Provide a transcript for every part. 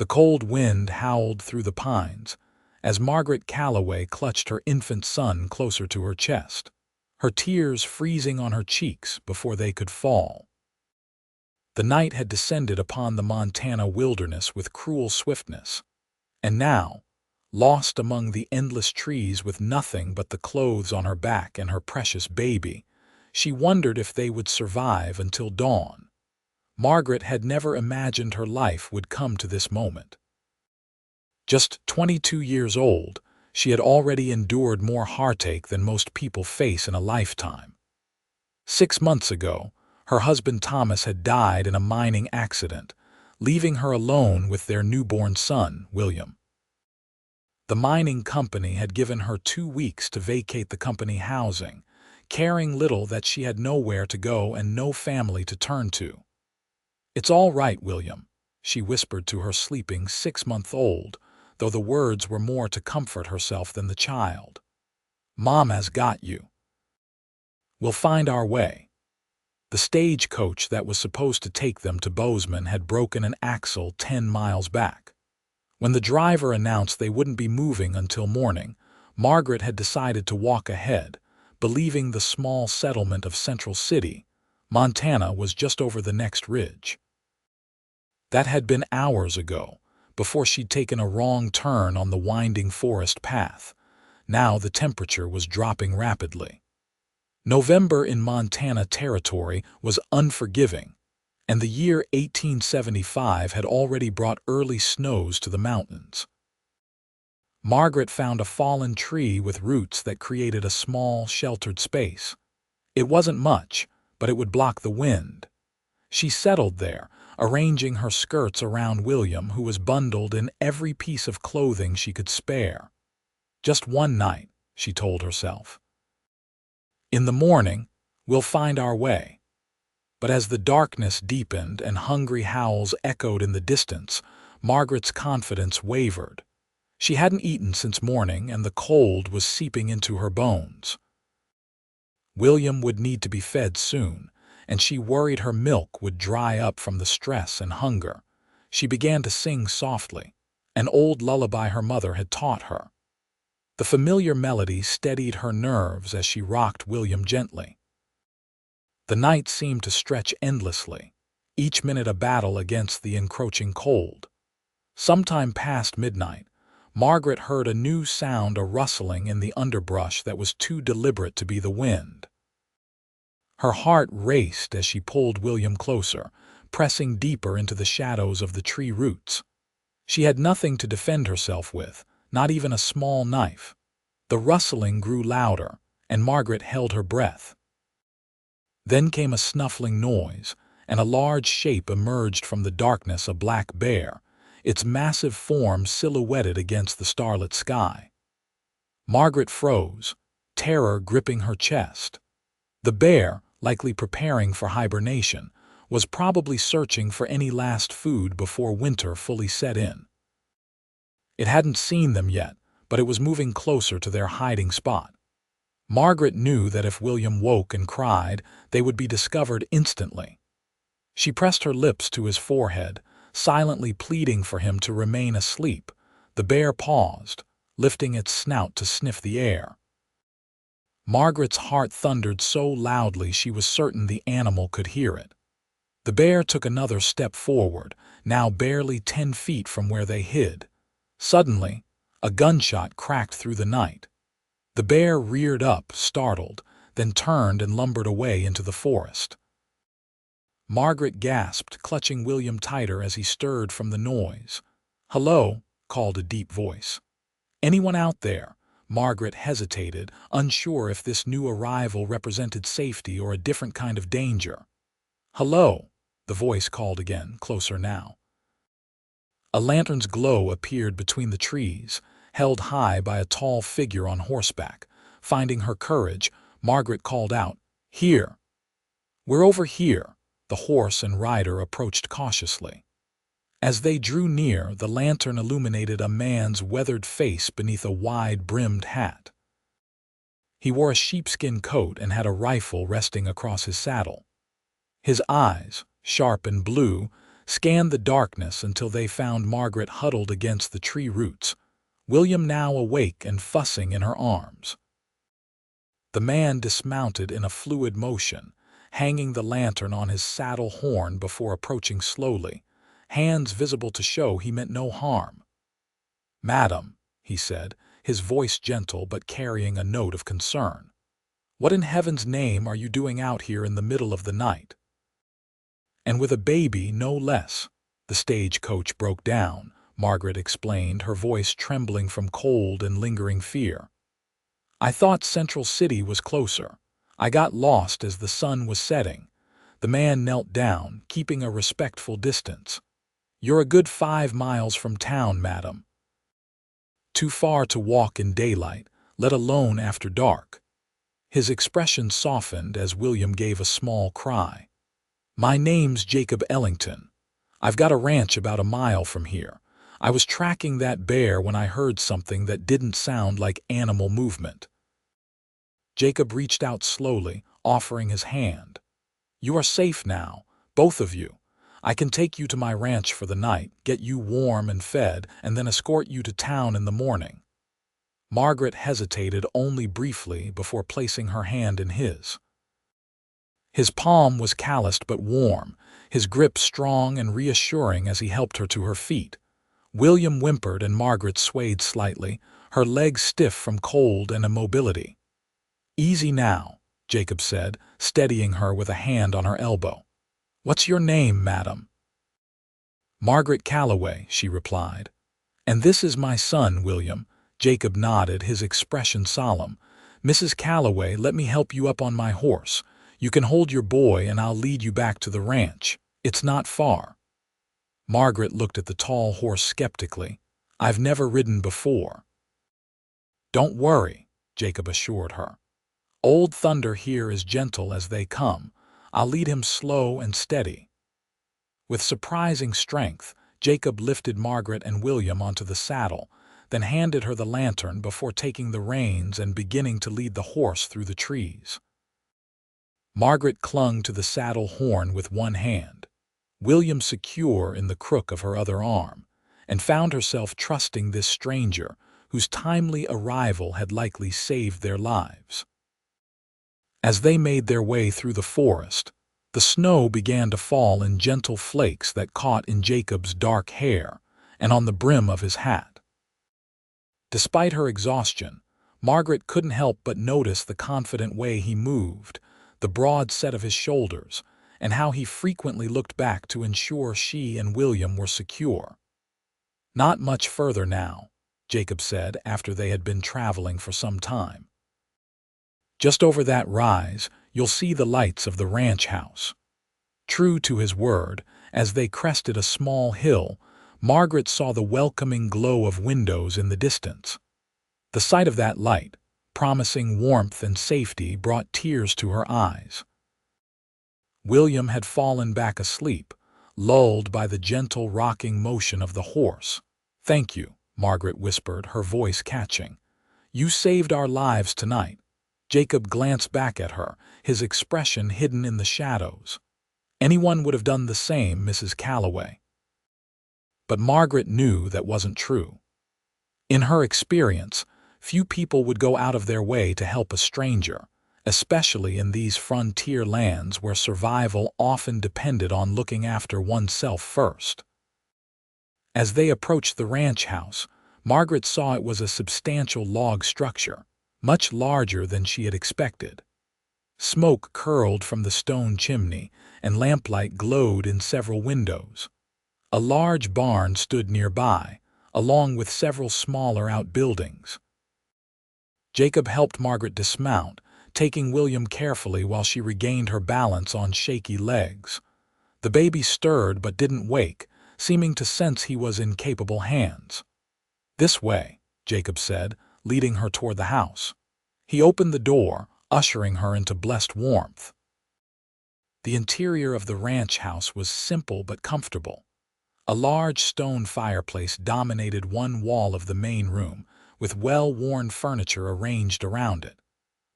The cold wind howled through the pines as Margaret Callaway clutched her infant son closer to her chest, her tears freezing on her cheeks before they could fall. The night had descended upon the Montana wilderness with cruel swiftness, and now, lost among the endless trees with nothing but the clothes on her back and her precious baby, she wondered if they would survive until dawn. Margaret had never imagined her life would come to this moment. Just 22 years old, she had already endured more heartache than most people face in a lifetime. 6 months ago, her husband Thomas had died in a mining accident, leaving her alone with their newborn son, William. The mining company had given her 2 weeks to vacate the company housing, caring little that she had nowhere to go and no family to turn to. "It's all right, William," she whispered to her sleeping 6-month-old, though the words were more to comfort herself than the child. "Mom has got you. We'll find our way." The stagecoach that was supposed to take them to Bozeman had broken an axle 10 miles back. When the driver announced they wouldn't be moving until morning, Margaret had decided to walk ahead, believing the small settlement of Central City, Montana, was just over the next ridge. That had been hours ago, before she'd taken a wrong turn on the winding forest path. Now the temperature was dropping rapidly. November in Montana territory was unforgiving, and the year 1875 had already brought early snows to the mountains. Margaret found a fallen tree with roots that created a small, sheltered space. It wasn't much, but it would block the wind. She settled there, arranging her skirts around William, who was bundled in every piece of clothing she could spare. "Just one night," she told herself. "In the morning, we'll find our way." But as the darkness deepened and hungry howls echoed in the distance, Margaret's confidence wavered. She hadn't eaten since morning, and the cold was seeping into her bones. William would need to be fed soon, and she worried her milk would dry up from the stress and hunger. She began to sing softly, an old lullaby her mother had taught her. The familiar melody steadied her nerves as she rocked William gently. The night seemed to stretch endlessly, each minute a battle against the encroaching cold. Sometime past midnight, Margaret heard a new sound, a rustling in the underbrush that was too deliberate to be the wind. Her heart raced as she pulled William closer, pressing deeper into the shadows of the tree roots. She had nothing to defend herself with, not even a small knife. The rustling grew louder, and Margaret held her breath. Then came a snuffling noise, and a large shape emerged from the darkness, a black bear, its massive form silhouetted against the starlit sky. Margaret froze, terror gripping her chest. The bear, likely preparing for hibernation, was probably searching for any last food before winter fully set in. It hadn't seen them yet, but it was moving closer to their hiding spot. Margaret knew that if William woke and cried, they would be discovered instantly. She pressed her lips to his forehead, silently pleading for him to remain asleep. The bear paused, lifting its snout to sniff the air. Margaret's heart thundered so loudly she was certain the animal could hear it. The bear took another step forward, now barely 10 feet from where they hid. Suddenly, a gunshot cracked through the night. The bear reared up, startled, then turned and lumbered away into the forest. Margaret gasped, clutching William tighter as he stirred from the noise. "Hello," called a deep voice. "Anyone out there?" Margaret hesitated, unsure if this new arrival represented safety or a different kind of danger. "Hello," the voice called again, closer now. A lantern's glow appeared between the trees, held high by a tall figure on horseback. Finding her courage, Margaret called out, "Here." "We're over here." The horse and rider approached cautiously. As they drew near, the lantern illuminated a man's weathered face beneath a wide-brimmed hat. He wore a sheepskin coat and had a rifle resting across his saddle. His eyes, sharp and blue, scanned the darkness until they found Margaret huddled against the tree roots, William now awake and fussing in her arms. The man dismounted in a fluid motion, hanging the lantern on his saddle horn before approaching slowly, hands visible to show he meant no harm. "Madam," he said, his voice gentle but carrying a note of concern, "what in heaven's name are you doing out here in the middle of the night? And with a baby, no less." "The stagecoach broke down," Margaret explained, her voice trembling from cold and lingering fear. "I thought Central City was closer. I got lost as the sun was setting." The man knelt down, keeping a respectful distance. "You're a good 5 miles from town, madam. Too far to walk in daylight, let alone after dark." His expression softened as William gave a small cry. "My name's Jacob Ellington. I've got a ranch about a mile from here. I was tracking that bear when I heard something that didn't sound like animal movement." Jacob reached out slowly, offering his hand. "You are safe now, both of you. I can take you to my ranch for the night, get you warm and fed, and then escort you to town in the morning." Margaret hesitated only briefly before placing her hand in his. His palm was calloused but warm, his grip strong and reassuring as he helped her to her feet. William whimpered and Margaret swayed slightly, her legs stiff from cold and immobility. "Easy now," Jacob said, steadying her with a hand on her elbow. "What's your name, madam?" "Margaret Callaway," she replied. "And this is my son, William." Jacob nodded, his expression solemn. "Mrs. Callaway, let me help you up on my horse. You can hold your boy and I'll lead you back to the ranch. It's not far." Margaret looked at the tall horse skeptically. "I've never ridden before." "Don't worry," Jacob assured her. "Old Thunder here is gentle as they come. I'll lead him slow and steady." With surprising strength, Jacob lifted Margaret and William onto the saddle, then handed her the lantern before taking the reins and beginning to lead the horse through the trees. Margaret clung to the saddle horn with one hand, William secure in the crook of her other arm, and found herself trusting this stranger whose timely arrival had likely saved their lives. As they made their way through the forest, the snow began to fall in gentle flakes that caught in Jacob's dark hair and on the brim of his hat. Despite her exhaustion, Margaret couldn't help but notice the confident way he moved, the broad set of his shoulders, and how he frequently looked back to ensure she and William were secure. "Not much further now," Jacob said after they had been traveling for some time. "Just over that rise, you'll see the lights of the ranch house." True to his word, as they crested a small hill, Margaret saw the welcoming glow of windows in the distance. The sight of that light, promising warmth and safety, brought tears to her eyes. William had fallen back asleep, lulled by the gentle rocking motion of the horse. "Thank you," Margaret whispered, her voice catching. "You saved our lives tonight." Jacob glanced back at her, his expression hidden in the shadows. "Anyone would have done the same, Mrs. Callaway." But Margaret knew that wasn't true. In her experience, few people would go out of their way to help a stranger, especially in these frontier lands where survival often depended on looking after oneself first. As they approached the ranch house, Margaret saw it was a substantial log structure, much larger than she had expected. Smoke curled from the stone chimney, and lamplight glowed in several windows. A large barn stood nearby, along with several smaller outbuildings. Jacob helped Margaret dismount, taking William carefully while she regained her balance on shaky legs. The baby stirred but didn't wake, seeming to sense he was in capable hands. "This way," Jacob said, leading her toward the house. He opened the door, ushering her into blessed warmth. The interior of the ranch house was simple but comfortable. A large stone fireplace dominated one wall of the main room, with well-worn furniture arranged around it.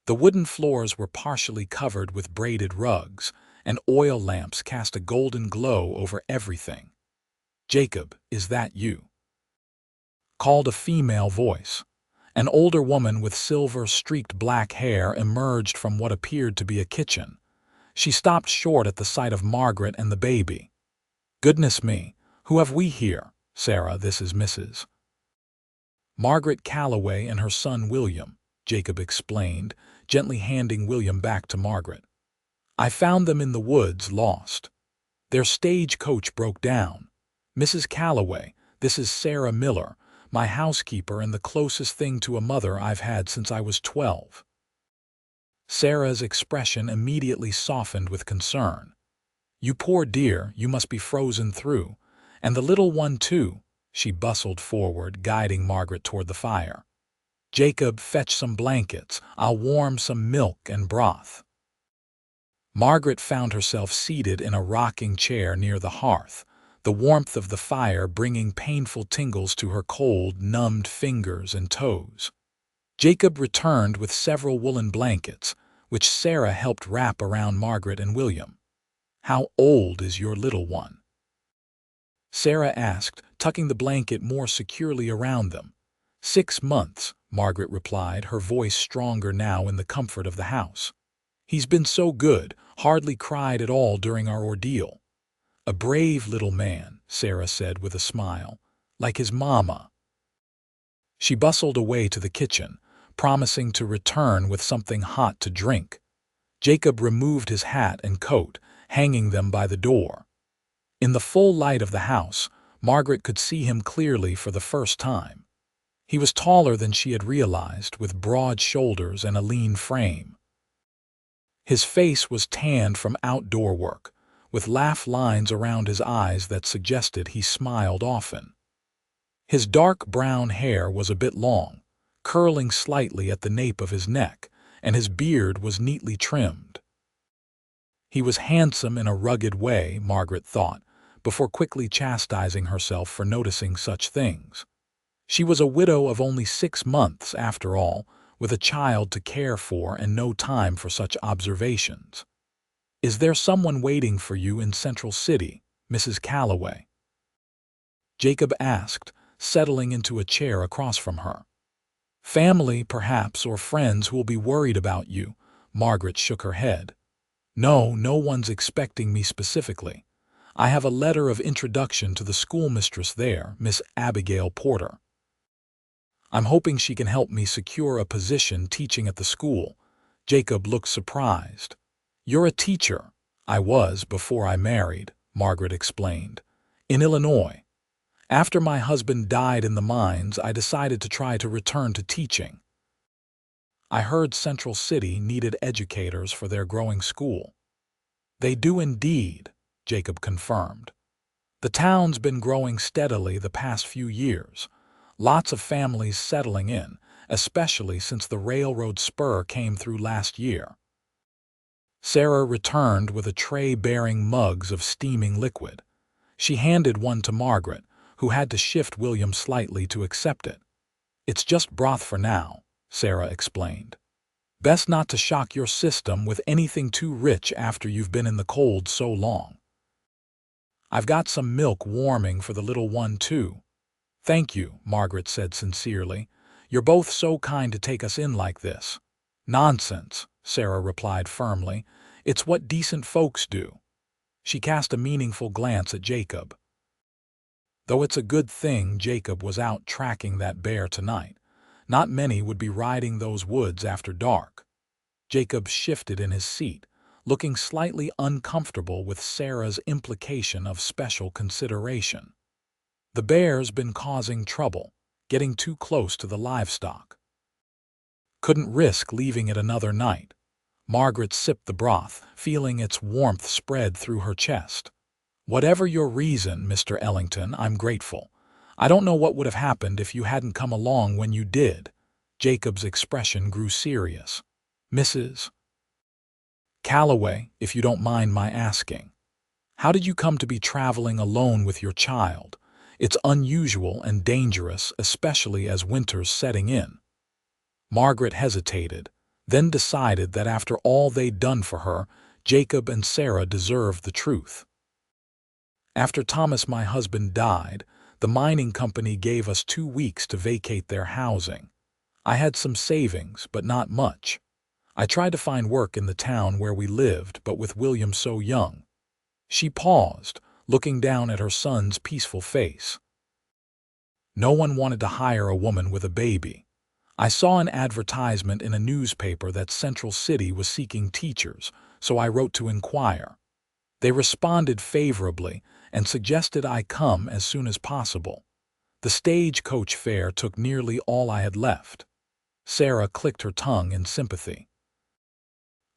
The wooden floors were partially covered with braided rugs, and oil lamps cast a golden glow over everything. "Jacob, is that you?" called a female voice. An older woman with silver-streaked black hair emerged from what appeared to be a kitchen. She stopped short at the sight of Margaret and the baby. "Goodness me, who have we here? Sarah, this is Mrs. Margaret Callaway and her son William," Jacob explained, gently handing William back to Margaret. "I found them in the woods, lost. Their stagecoach broke down. Mrs. Callaway, this is Sarah Miller, my housekeeper and the closest thing to a mother I've had since I was 12. Sarah's expression immediately softened with concern. "You poor dear, you must be frozen through. And the little one too." She bustled forward, guiding Margaret toward the fire. "Jacob, fetch some blankets. I'll warm some milk and broth." Margaret found herself seated in a rocking chair near the hearth, the warmth of the fire bringing painful tingles to her cold, numbed fingers and toes. Jacob returned with several woolen blankets, which Sarah helped wrap around Margaret and William. "How old is your little one?" Sarah asked, tucking the blanket more securely around them. 6 months, Margaret replied, her voice stronger now in the comfort of the house. "He's been so good, hardly cried at all during our ordeal." "A brave little man," Sarah said with a smile, "like his mama." She bustled away to the kitchen, promising to return with something hot to drink. Jacob removed his hat and coat, hanging them by the door. In the full light of the house, Margaret could see him clearly for the first time. He was taller than she had realized, with broad shoulders and a lean frame. His face was tanned from outdoor work, with laugh lines around his eyes that suggested he smiled often. His dark brown hair was a bit long, curling slightly at the nape of his neck, and his beard was neatly trimmed. He was handsome in a rugged way, Margaret thought, before quickly chastising herself for noticing such things. She was a widow of only 6 months, after all, with a child to care for and no time for such observations. "Is there someone waiting for you in Central City, Mrs. Callaway?" Jacob asked, settling into a chair across from her. "Family, perhaps, or friends who will be worried about you." Margaret shook her head. "No, no one's expecting me specifically. I have a letter of introduction to the schoolmistress there, Miss Abigail Porter. I'm hoping she can help me secure a position teaching at the school." Jacob looked surprised. "You're a teacher." "I was before I married," Margaret explained. "In Illinois. After my husband died in the mines, I decided to try to return to teaching. I heard Central City needed educators for their growing school." "They do indeed," Jacob confirmed. "The town's been growing steadily the past few years. Lots of families settling in, especially since the railroad spur came through last year." Sarah returned with a tray bearing mugs of steaming liquid. She handed one to Margaret, who had to shift William slightly to accept it. "It's just broth for now," Sarah explained. "Best not to shock your system with anything too rich after you've been in the cold so long. I've got some milk warming for the little one, too." "Thank you," Margaret said sincerely. "You're both so kind to take us in like this." "Nonsense," Sarah replied firmly. "It's what decent folks do." She cast a meaningful glance at Jacob. Though it's a good thing Jacob was out tracking that bear tonight. Not many would be riding those woods after dark. Jacob shifted in his seat, looking slightly uncomfortable with Sarah's implication of special consideration. The bear's been causing trouble, getting too close to the livestock. Couldn't risk leaving it another night. Margaret sipped the broth, feeling its warmth spread through her chest. "Whatever your reason, Mr. Ellington, I'm grateful. I don't know what would have happened if you hadn't come along when you did." Jacob's expression grew serious. "Mrs. Callaway, if you don't mind my asking, how did you come to be traveling alone with your child? It's unusual and dangerous, especially as winter's setting in." Margaret hesitated, then decided that after all they'd done for her, Jacob and Sarah deserved the truth. After Thomas, my husband, died, the mining company gave us 2 weeks to vacate their housing. I had some savings, but not much. I tried to find work in the town where we lived, but with William so young. She paused, looking down at her son's peaceful face. No one wanted to hire a woman with a baby. I saw an advertisement in a newspaper that Central City was seeking teachers, so I wrote to inquire. They responded favorably and suggested I come as soon as possible. The stagecoach fare took nearly all I had left. Sarah clicked her tongue in sympathy.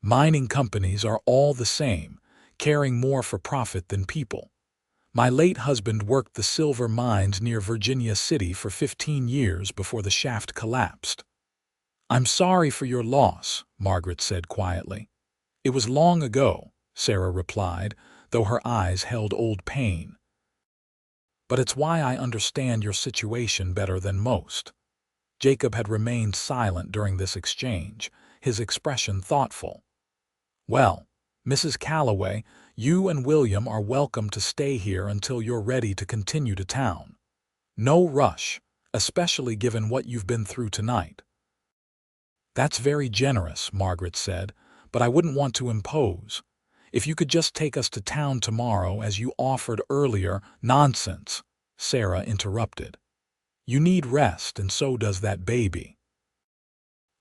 Mining companies are all the same, caring more for profit than people. My late husband worked the silver mines near Virginia City for 15 years before the shaft collapsed. I'm sorry for your loss, Margaret said quietly. It was long ago, Sarah replied, though her eyes held old pain. But it's why I understand your situation better than most. Jacob had remained silent during this exchange, his expression thoughtful. Well, Mrs. Callaway, you and William are welcome to stay here until you're ready to continue to town. No rush, especially given what you've been through tonight. That's very generous, Margaret said, but I wouldn't want to impose. If you could just take us to town tomorrow as you offered earlier. Nonsense, Sarah interrupted. You need rest, and so does that baby.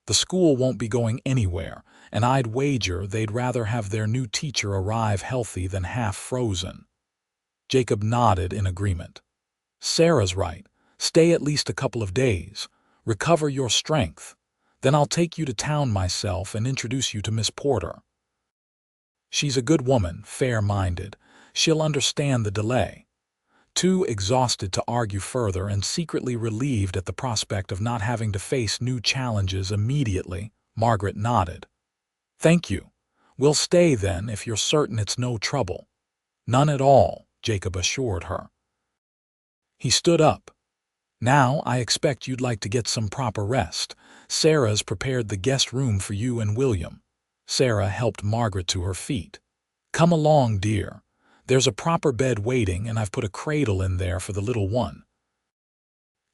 The school won't be going anywhere, and I'd wager they'd rather have their new teacher arrive healthy than half frozen. Jacob nodded in agreement. Sarah's right. Stay at least a couple of days. Recover your strength. Then I'll take you to town myself and introduce you to Miss Porter. She's a good woman, fair-minded. She'll understand the delay. Too exhausted to argue further and secretly relieved at the prospect of not having to face new challenges immediately, Margaret nodded. Thank you. We'll stay then if you're certain it's no trouble. None at all, Jacob assured her. He stood up. Now I expect you'd like to get some proper rest. Sarah's prepared the guest room for you and William. Sarah helped Margaret to her feet. Come along, dear. There's a proper bed waiting, and I've put a cradle in there for the little one.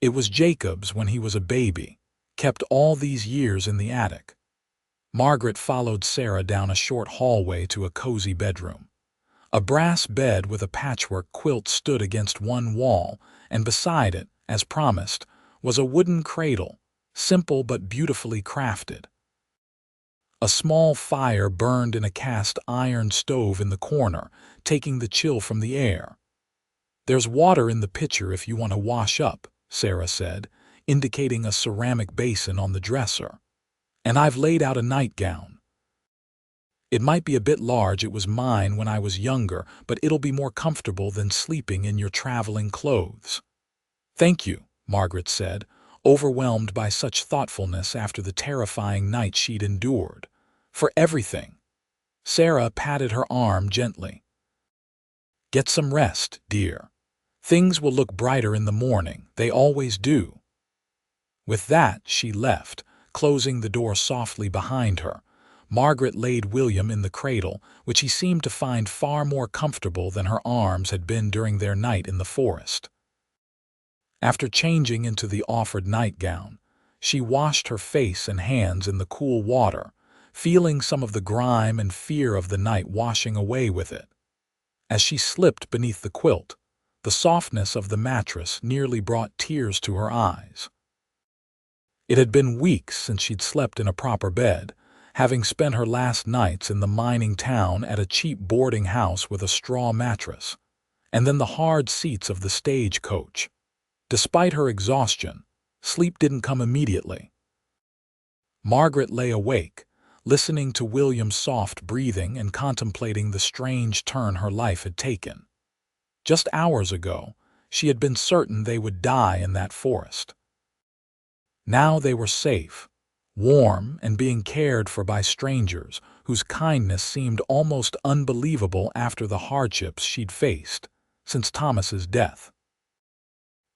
It was Jacob's when he was a baby, kept all these years in the attic. Margaret followed Sarah down a short hallway to a cozy bedroom. A brass bed with a patchwork quilt stood against one wall, and beside it, as promised, was a wooden cradle, simple but beautifully crafted. A small fire burned in a cast iron stove in the corner, taking the chill from the air. There's water in the pitcher if you want to wash up, Sarah said, indicating a ceramic basin on the dresser. And I've laid out a nightgown. It might be a bit large, it was mine when I was younger, but it'll be more comfortable than sleeping in your traveling clothes. Thank you, Margaret said, overwhelmed by such thoughtfulness after the terrifying night she'd endured. For everything. Sarah patted her arm gently. Get some rest, dear. Things will look brighter in the morning, they always do. With that, she left, closing the door softly behind her. Margaret laid William in the cradle, which he seemed to find far more comfortable than her arms had been during their night in the forest. After changing into the offered nightgown, she washed her face and hands in the cool water, feeling some of the grime and fear of the night washing away with it. As she slipped beneath the quilt, the softness of the mattress nearly brought tears to her eyes. It had been weeks since she'd slept in a proper bed, having spent her last nights in the mining town at a cheap boarding house with a straw mattress, and then the hard seats of the stagecoach. Despite her exhaustion, sleep didn't come immediately. Margaret lay awake, listening to William's soft breathing and contemplating the strange turn her life had taken. Just hours ago, she had been certain they would die in that forest. Now they were safe, warm, and being cared for by strangers whose kindness seemed almost unbelievable after the hardships she'd faced since Thomas's death.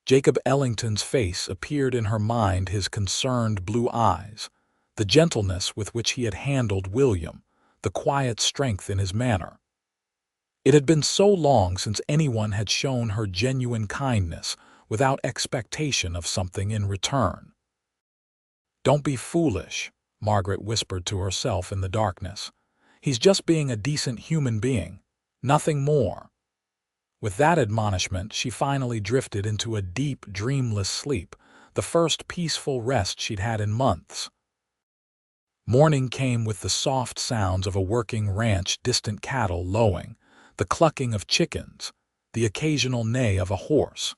Jacob Ellington's face appeared in her mind, his concerned blue eyes, the gentleness with which he had handled William, the quiet strength in his manner. It had been so long since anyone had shown her genuine kindness without expectation of something in return. "Don't be foolish," Margaret whispered to herself in the darkness. "He's just being a decent human being, nothing more." With that admonishment, she finally drifted into a deep, dreamless sleep, the first peaceful rest she'd had in months. Morning came with the soft sounds of a working ranch, distant cattle lowing, the clucking of chickens, the occasional neigh of a horse.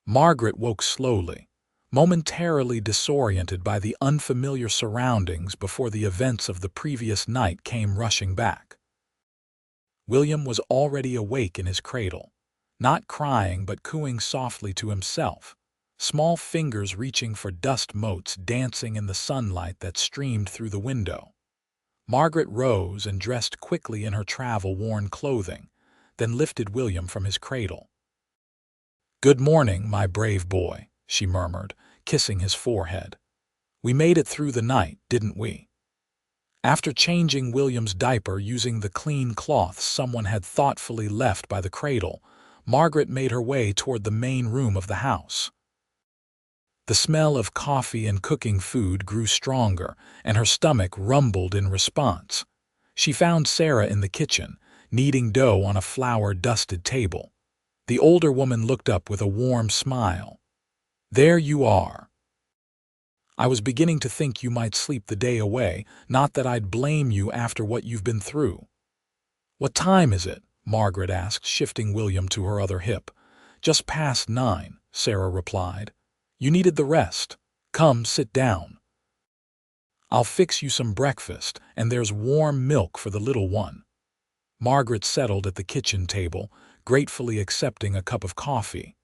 Margaret woke slowly, momentarily disoriented by the unfamiliar surroundings before the events of the previous night came rushing back. William was already awake in his cradle, not crying but cooing softly to himself, small fingers reaching for dust motes dancing in the sunlight that streamed through the window. Margaret rose and dressed quickly in her travel-worn clothing, then lifted William from his cradle. "Good morning, my brave boy," she murmured, kissing his forehead. "We made it through the night, didn't we?" After changing William's diaper using the clean cloths someone had thoughtfully left by the cradle, Margaret made her way toward the main room of the house. The smell of coffee and cooking food grew stronger, and her stomach rumbled in response. She found Sarah in the kitchen, kneading dough on a flour-dusted table. The older woman looked up with a warm smile. "There you are. I was beginning to think you might sleep the day away, not that I'd blame you after what you've been through." "What time is it?" Margaret asked, shifting William to her other hip. "Just past 9, Sarah replied. "You needed the rest. Come, sit down. I'll fix you some breakfast, and there's warm milk for the little one." Margaret settled at the kitchen table, gratefully accepting a cup of coffee.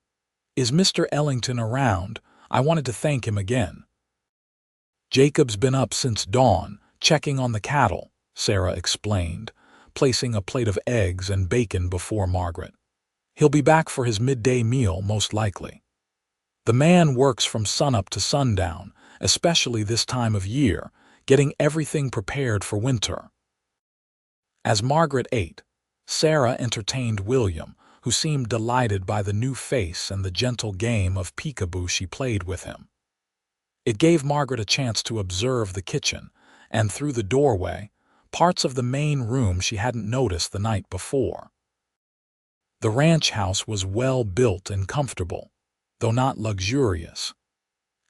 "Is Mr. Ellington around? I wanted to thank him again." "Jacob's been up since dawn, checking on the cattle," Sarah explained, placing a plate of eggs and bacon before Margaret. "He'll be back for his midday meal, most likely. The man works from sunup to sundown, especially this time of year, getting everything prepared for winter." As Margaret ate, Sarah entertained William, who seemed delighted by the new face and the gentle game of peekaboo she played with him. It gave Margaret a chance to observe the kitchen, and through the doorway, parts of the main room she hadn't noticed the night before. The ranch house was well built and comfortable, though not luxurious.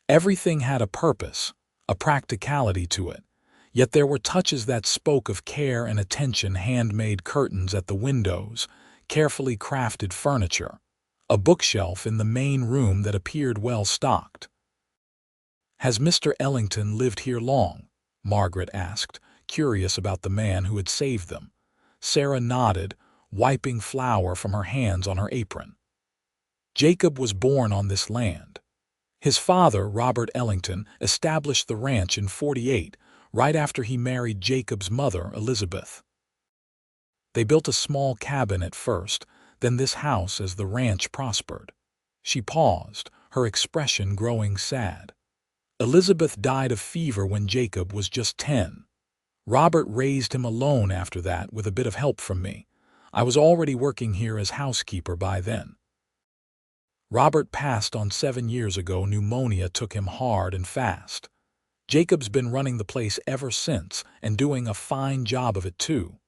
Everything had a purpose, a practicality to it, yet there were touches that spoke of care and attention: handmade curtains at the windows, carefully crafted furniture, a bookshelf in the main room that appeared well stocked. "Has Mr. Ellington lived here long?" Margaret asked, curious about the man who had saved them. Sarah nodded, wiping flour from her hands on her apron. "Jacob was born on this land. His father, Robert Ellington, established the ranch in '48, right after he married Jacob's mother, Elizabeth. They built a small cabin at first, then this house as the ranch prospered." She paused, her expression growing sad. "Elizabeth died of fever when Jacob was just 10. Robert raised him alone after that with a bit of help from me. I was already working here as housekeeper by then. Robert passed on 7 years ago. Pneumonia took him hard and fast. Jacob's been running the place ever since and doing a fine job of it too."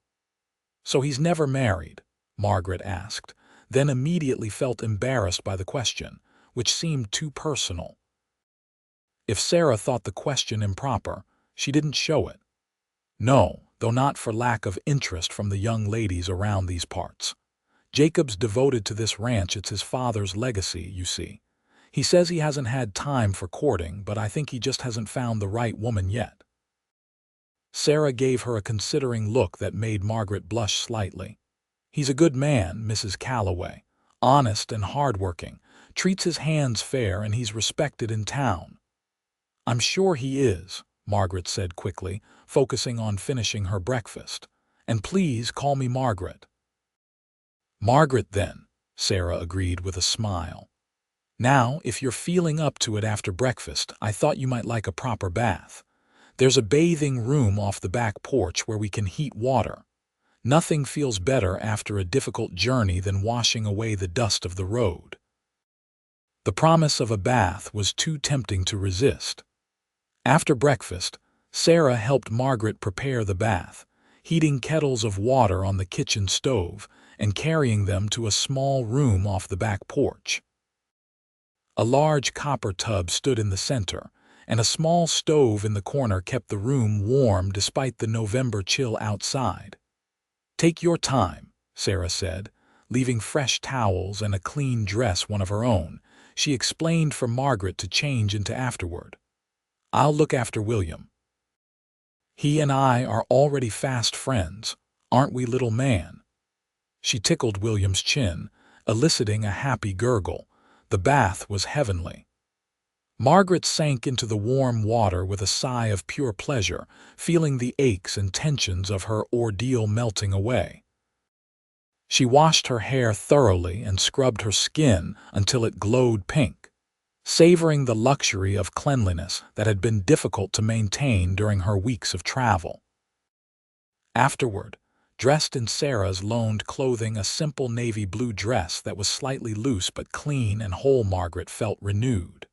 "So he's never married?" Margaret asked, then immediately felt embarrassed by the question, which seemed too personal. If Sarah thought the question improper, she didn't show it. "No, though not for lack of interest from the young ladies around these parts. Jacob's devoted to this ranch. It's his father's legacy, you see. He says he hasn't had time for courting, but I think he just hasn't found the right woman yet." Sarah gave her a considering look that made Margaret blush slightly. "He's a good man, Mrs. Callaway, honest and hardworking, treats his hands fair, and he's respected in town." "I'm sure he is," Margaret said quickly, focusing on finishing her breakfast. "And please call me Margaret." "Margaret, then," Sarah agreed with a smile. "Now, if you're feeling up to it after breakfast, I thought you might like a proper bath. There's a bathing room off the back porch where we can heat water. Nothing feels better after a difficult journey than washing away the dust of the road. The promise of a bath was too tempting to resist. After breakfast, Sarah helped Margaret prepare the bath, heating kettles of water on the kitchen stove and carrying them to a small room off the back porch. A large copper tub stood in the center, and a small stove in the corner kept the room warm despite the November chill outside. "Take your time," Sarah said, leaving fresh towels and a clean dress one of her own. She explained for Margaret to change into afterward. "I'll look after William. He and I are already fast friends, aren't we, little man?" She tickled William's chin, eliciting a happy gurgle. The bath was heavenly. Margaret sank into the warm water with a sigh of pure pleasure, feeling the aches and tensions of her ordeal melting away. She washed her hair thoroughly and scrubbed her skin until it glowed pink, savoring the luxury of cleanliness that had been difficult to maintain during her weeks of travel. Afterward, dressed in Sarah's loaned clothing, a simple navy blue dress that was slightly loose but clean and whole, Margaret felt renewed.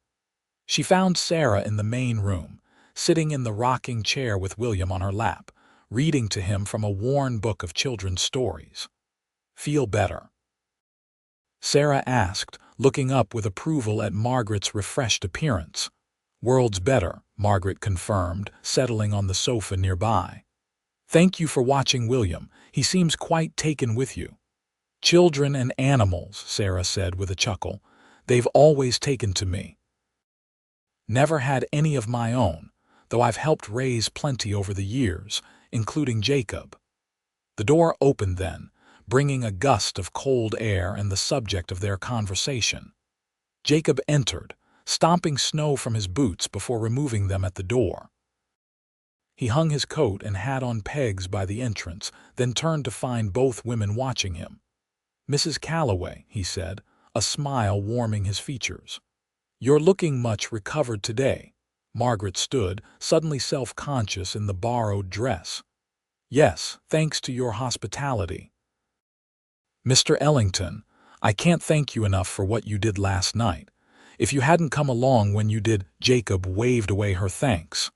She found Sarah in the main room, sitting in the rocking chair with William on her lap, reading to him from a worn book of children's stories. "Feel better?" Sarah asked, looking up with approval at Margaret's refreshed appearance. "Worlds better," Margaret confirmed, settling on the sofa nearby. "Thank you for watching William. He seems quite taken with you." "Children and animals," Sarah said with a chuckle. "They've always taken to me. Never had any of my own, though I've helped raise plenty over the years, including Jacob." The door opened then, bringing a gust of cold air and the subject of their conversation. Jacob entered, stomping snow from his boots before removing them at the door. He hung his coat and hat on pegs by the entrance, then turned to find both women watching him. "Mrs. Callaway," he said, a smile warming his features. "You're looking much recovered today." Margaret stood, suddenly self-conscious in the borrowed dress. "Yes, thanks to your hospitality." "Mr. Ellington, I can't thank you enough for what you did last night. If you hadn't come along when you did," Jacob waved away her thanks.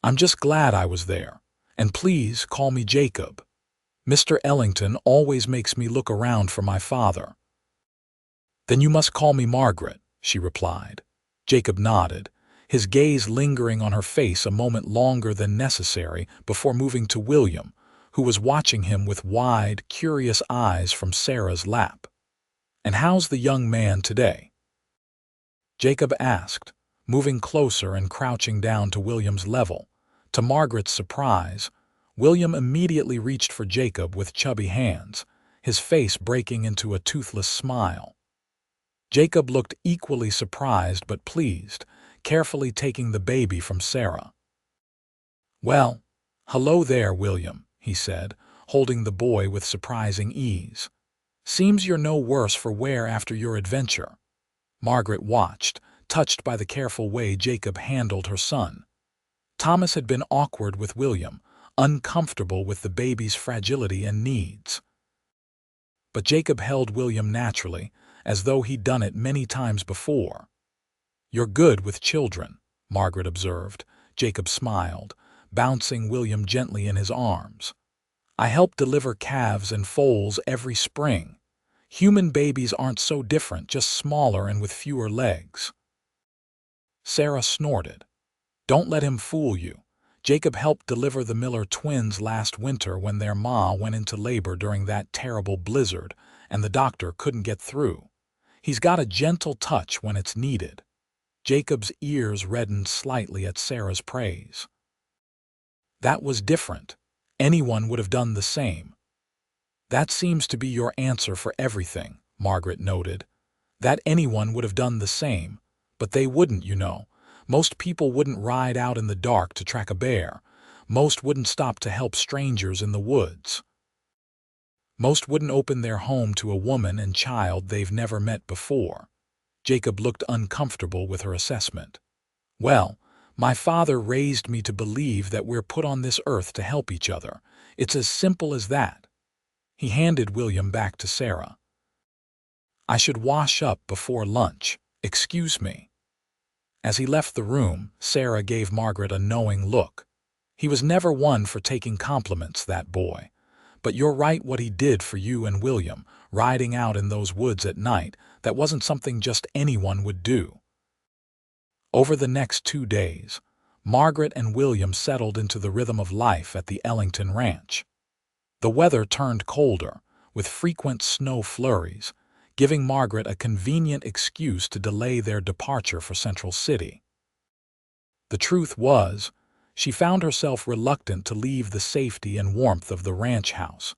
"I'm just glad I was there. And please call me Jacob. Mr. Ellington always makes me look around for my father." "Then you must call me Margaret," she replied. Jacob nodded, his gaze lingering on her face a moment longer than necessary before moving to William, who was watching him with wide, curious eyes from Sarah's lap. "And how's the young man today?" Jacob asked, moving closer and crouching down to William's level. To Margaret's surprise, William immediately reached for Jacob with chubby hands, his face breaking into a toothless smile. Jacob looked equally surprised but pleased, carefully taking the baby from Sarah. "Well, hello there, William," he said, holding the boy with surprising ease. "Seems you're no worse for wear after your adventure." Margaret watched, touched by the careful way Jacob handled her son. Thomas had been awkward with William, uncomfortable with the baby's fragility and needs. But Jacob held William naturally, as though he'd done it many times before. "You're good with children," Margaret observed. Jacob smiled, bouncing William gently in his arms. "I help deliver calves and foals every spring. Human babies aren't so different, just smaller and with fewer legs." Sarah snorted. "Don't let him fool you. Jacob helped deliver the Miller twins last winter when their ma went into labor during that terrible blizzard, and the doctor couldn't get through. He's got a gentle touch when it's needed." Jacob's ears reddened slightly at Sarah's praise. "That was different. Anyone would have done the same." "That seems to be your answer for everything," Margaret noted. "That anyone would have done the same, but they wouldn't, you know. Most people wouldn't ride out in the dark to track a bear. Most wouldn't stop to help strangers in the woods. Most wouldn't open their home to a woman and child they've never met before." Jacob looked uncomfortable with her assessment. "Well, My father raised me to believe that we're put on this earth to help each other. It's as simple as that." He handed William back to Sarah. "I should wash up before lunch. Excuse me." As he left the room, Sarah gave Margaret a knowing look. He was never one for taking compliments, that boy. But you're right, what he did for you and William, riding out in those woods at night, that wasn't something just anyone would do. Over the next 2 days, Margaret and William settled into the rhythm of life at the Ellington ranch. The weather turned colder, with frequent snow flurries, giving Margaret a convenient excuse to delay their departure for Central City. The truth was, she found herself reluctant to leave the safety and warmth of the ranch house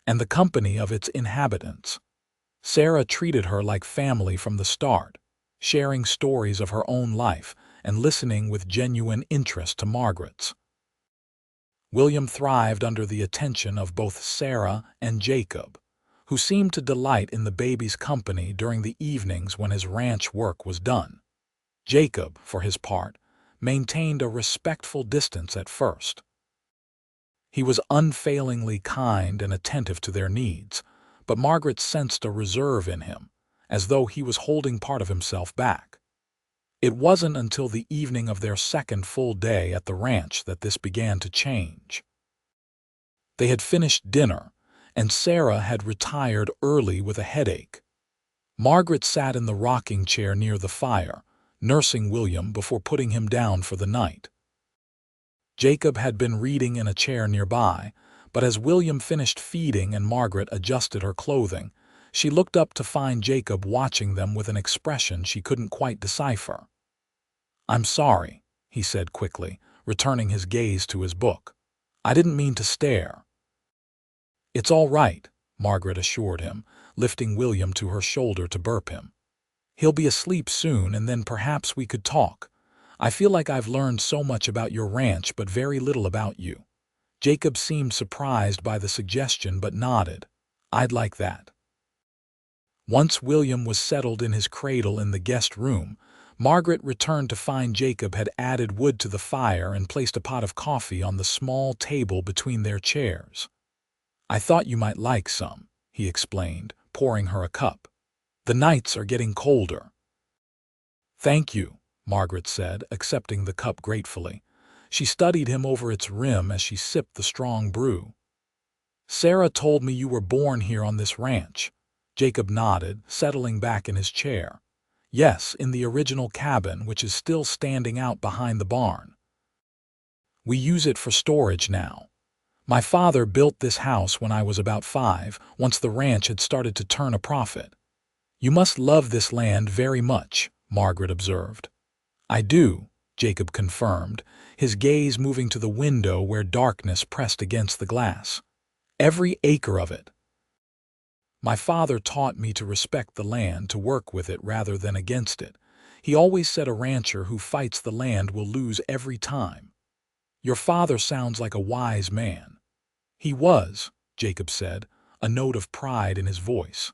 and the company of its inhabitants. Sarah treated her like family from the start, sharing stories of her own life and listening with genuine interest to Margaret's. William thrived under the attention of both Sarah and Jacob, who seemed to delight in the baby's company during the evenings when his ranch work was done. Jacob, for his part, maintained a respectful distance at first. He was unfailingly kind and attentive to their needs, but Margaret sensed a reserve in him, as though he was holding part of himself back. It wasn't until the evening of their second full day at the ranch that this began to change. They had finished dinner, and Sarah had retired early with a headache. Margaret sat in the rocking chair near the fire, nursing William before putting him down for the night. Jacob had been reading in a chair nearby, but as William finished feeding and Margaret adjusted her clothing, she looked up to find Jacob watching them with an expression she couldn't quite decipher. "I'm sorry," he said quickly, returning his gaze to his book. "I didn't mean to stare." "It's all right," Margaret assured him, lifting William to her shoulder to burp him. "He'll be asleep soon, and then perhaps we could talk. I feel like I've learned so much about your ranch but very little about you." Jacob seemed surprised by the suggestion but nodded. "I'd like that." Once William was settled in his cradle in the guest room, Margaret returned to find Jacob had added wood to the fire and placed a pot of coffee on the small table between their chairs. "I thought you might like some," he explained, pouring her a cup. "The nights are getting colder." "Thank you," Margaret said, accepting the cup gratefully. She studied him over its rim as she sipped the strong brew. "Sarah told me you were born here on this ranch." Jacob nodded, settling back in his chair. "Yes, in the original cabin, which is still standing out behind the barn. We use it for storage now. My father built this house when I was about 5, once the ranch had started to turn a profit." "You must love this land very much," Margaret observed. "I do," Jacob confirmed, his gaze moving to the window where darkness pressed against the glass. "Every acre of it. My father taught me to respect the land, to work with it rather than against it. He always said a rancher who fights the land will lose every time." "Your father sounds like a wise man." "He was," Jacob said, a note of pride in his voice.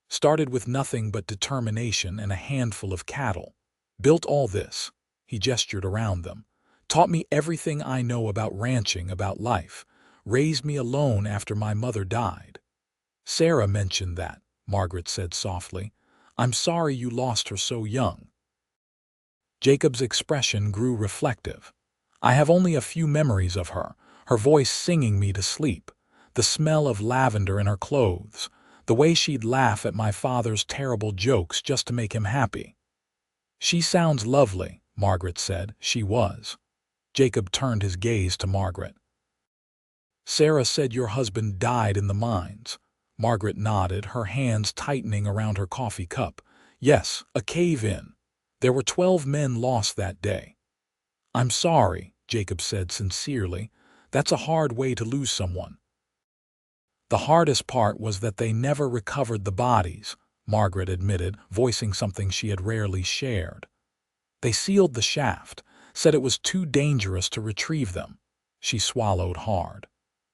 "Started with nothing but determination and a handful of cattle. Built all this," he gestured around them. "Taught me everything I know about ranching, about life. Raised me alone after my mother died." "Sarah mentioned that," Margaret said softly. "I'm sorry you lost her so young." Jacob's expression grew reflective. "I have only a few memories of her, her voice singing me to sleep, the smell of lavender in her clothes, the way she'd laugh at my father's terrible jokes just to make him happy." "She sounds lovely," Margaret said. "She was." Jacob turned his gaze to Margaret. "Sarah said your husband died in the mines." Margaret nodded, her hands tightening around her coffee cup. "Yes, a cave-in. There were 12 men lost that day." "I'm sorry," Jacob said sincerely. "That's a hard way to lose someone." "The hardest part was that they never recovered the bodies," Margaret admitted, voicing something she had rarely shared. "They sealed the shaft, said it was too dangerous to retrieve them." She swallowed hard.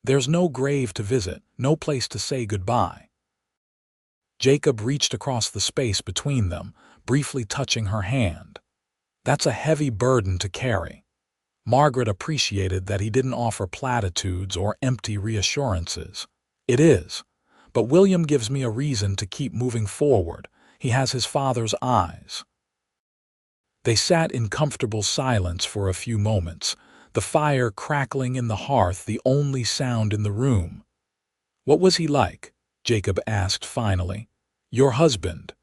"There's no grave to visit, no place to say goodbye." Jacob reached across the space between them, briefly touching her hand. That's a heavy burden to carry. Margaret appreciated that he didn't offer platitudes or empty reassurances. It is. But William gives me a reason to keep moving forward. He has his father's eyes. They sat in comfortable silence for a few moments, the fire crackling in the hearth the only sound in the room. "What was he like?" Jacob asked finally. "Your husband."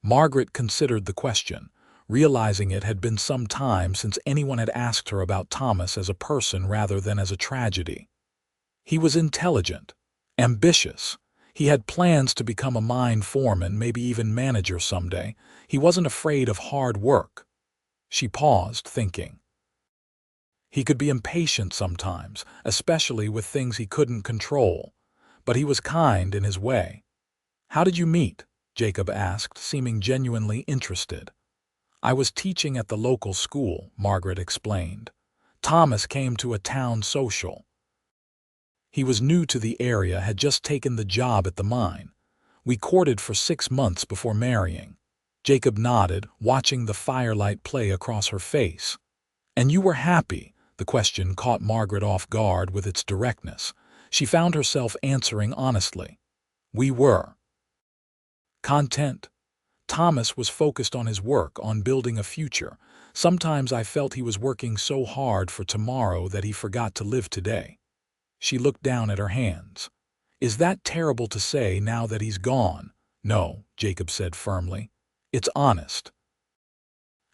Margaret considered the question, realizing it had been some time since anyone had asked her about Thomas as a person rather than as a tragedy. He was intelligent, ambitious. He had plans to become a mine foreman, maybe even manager someday. He wasn't afraid of hard work. She paused, thinking. He could be impatient sometimes, especially with things he couldn't control. But he was kind in his way. "How did you meet?" Jacob asked, seeming genuinely interested. "I was teaching at the local school," Margaret explained. "Thomas came to a town social. He was new to the area, had just taken the job at the mine. We courted for 6 months before marrying." Jacob nodded, watching the firelight play across her face. "And you were happy?" The question caught Margaret off guard with its directness. She found herself answering honestly. "We were." Content. Thomas was focused on his work, on building a future. Sometimes I felt he was working so hard for tomorrow that he forgot to live today. She looked down at her hands. "Is that terrible to say now that he's gone?" "No," Jacob said firmly. "It's honest.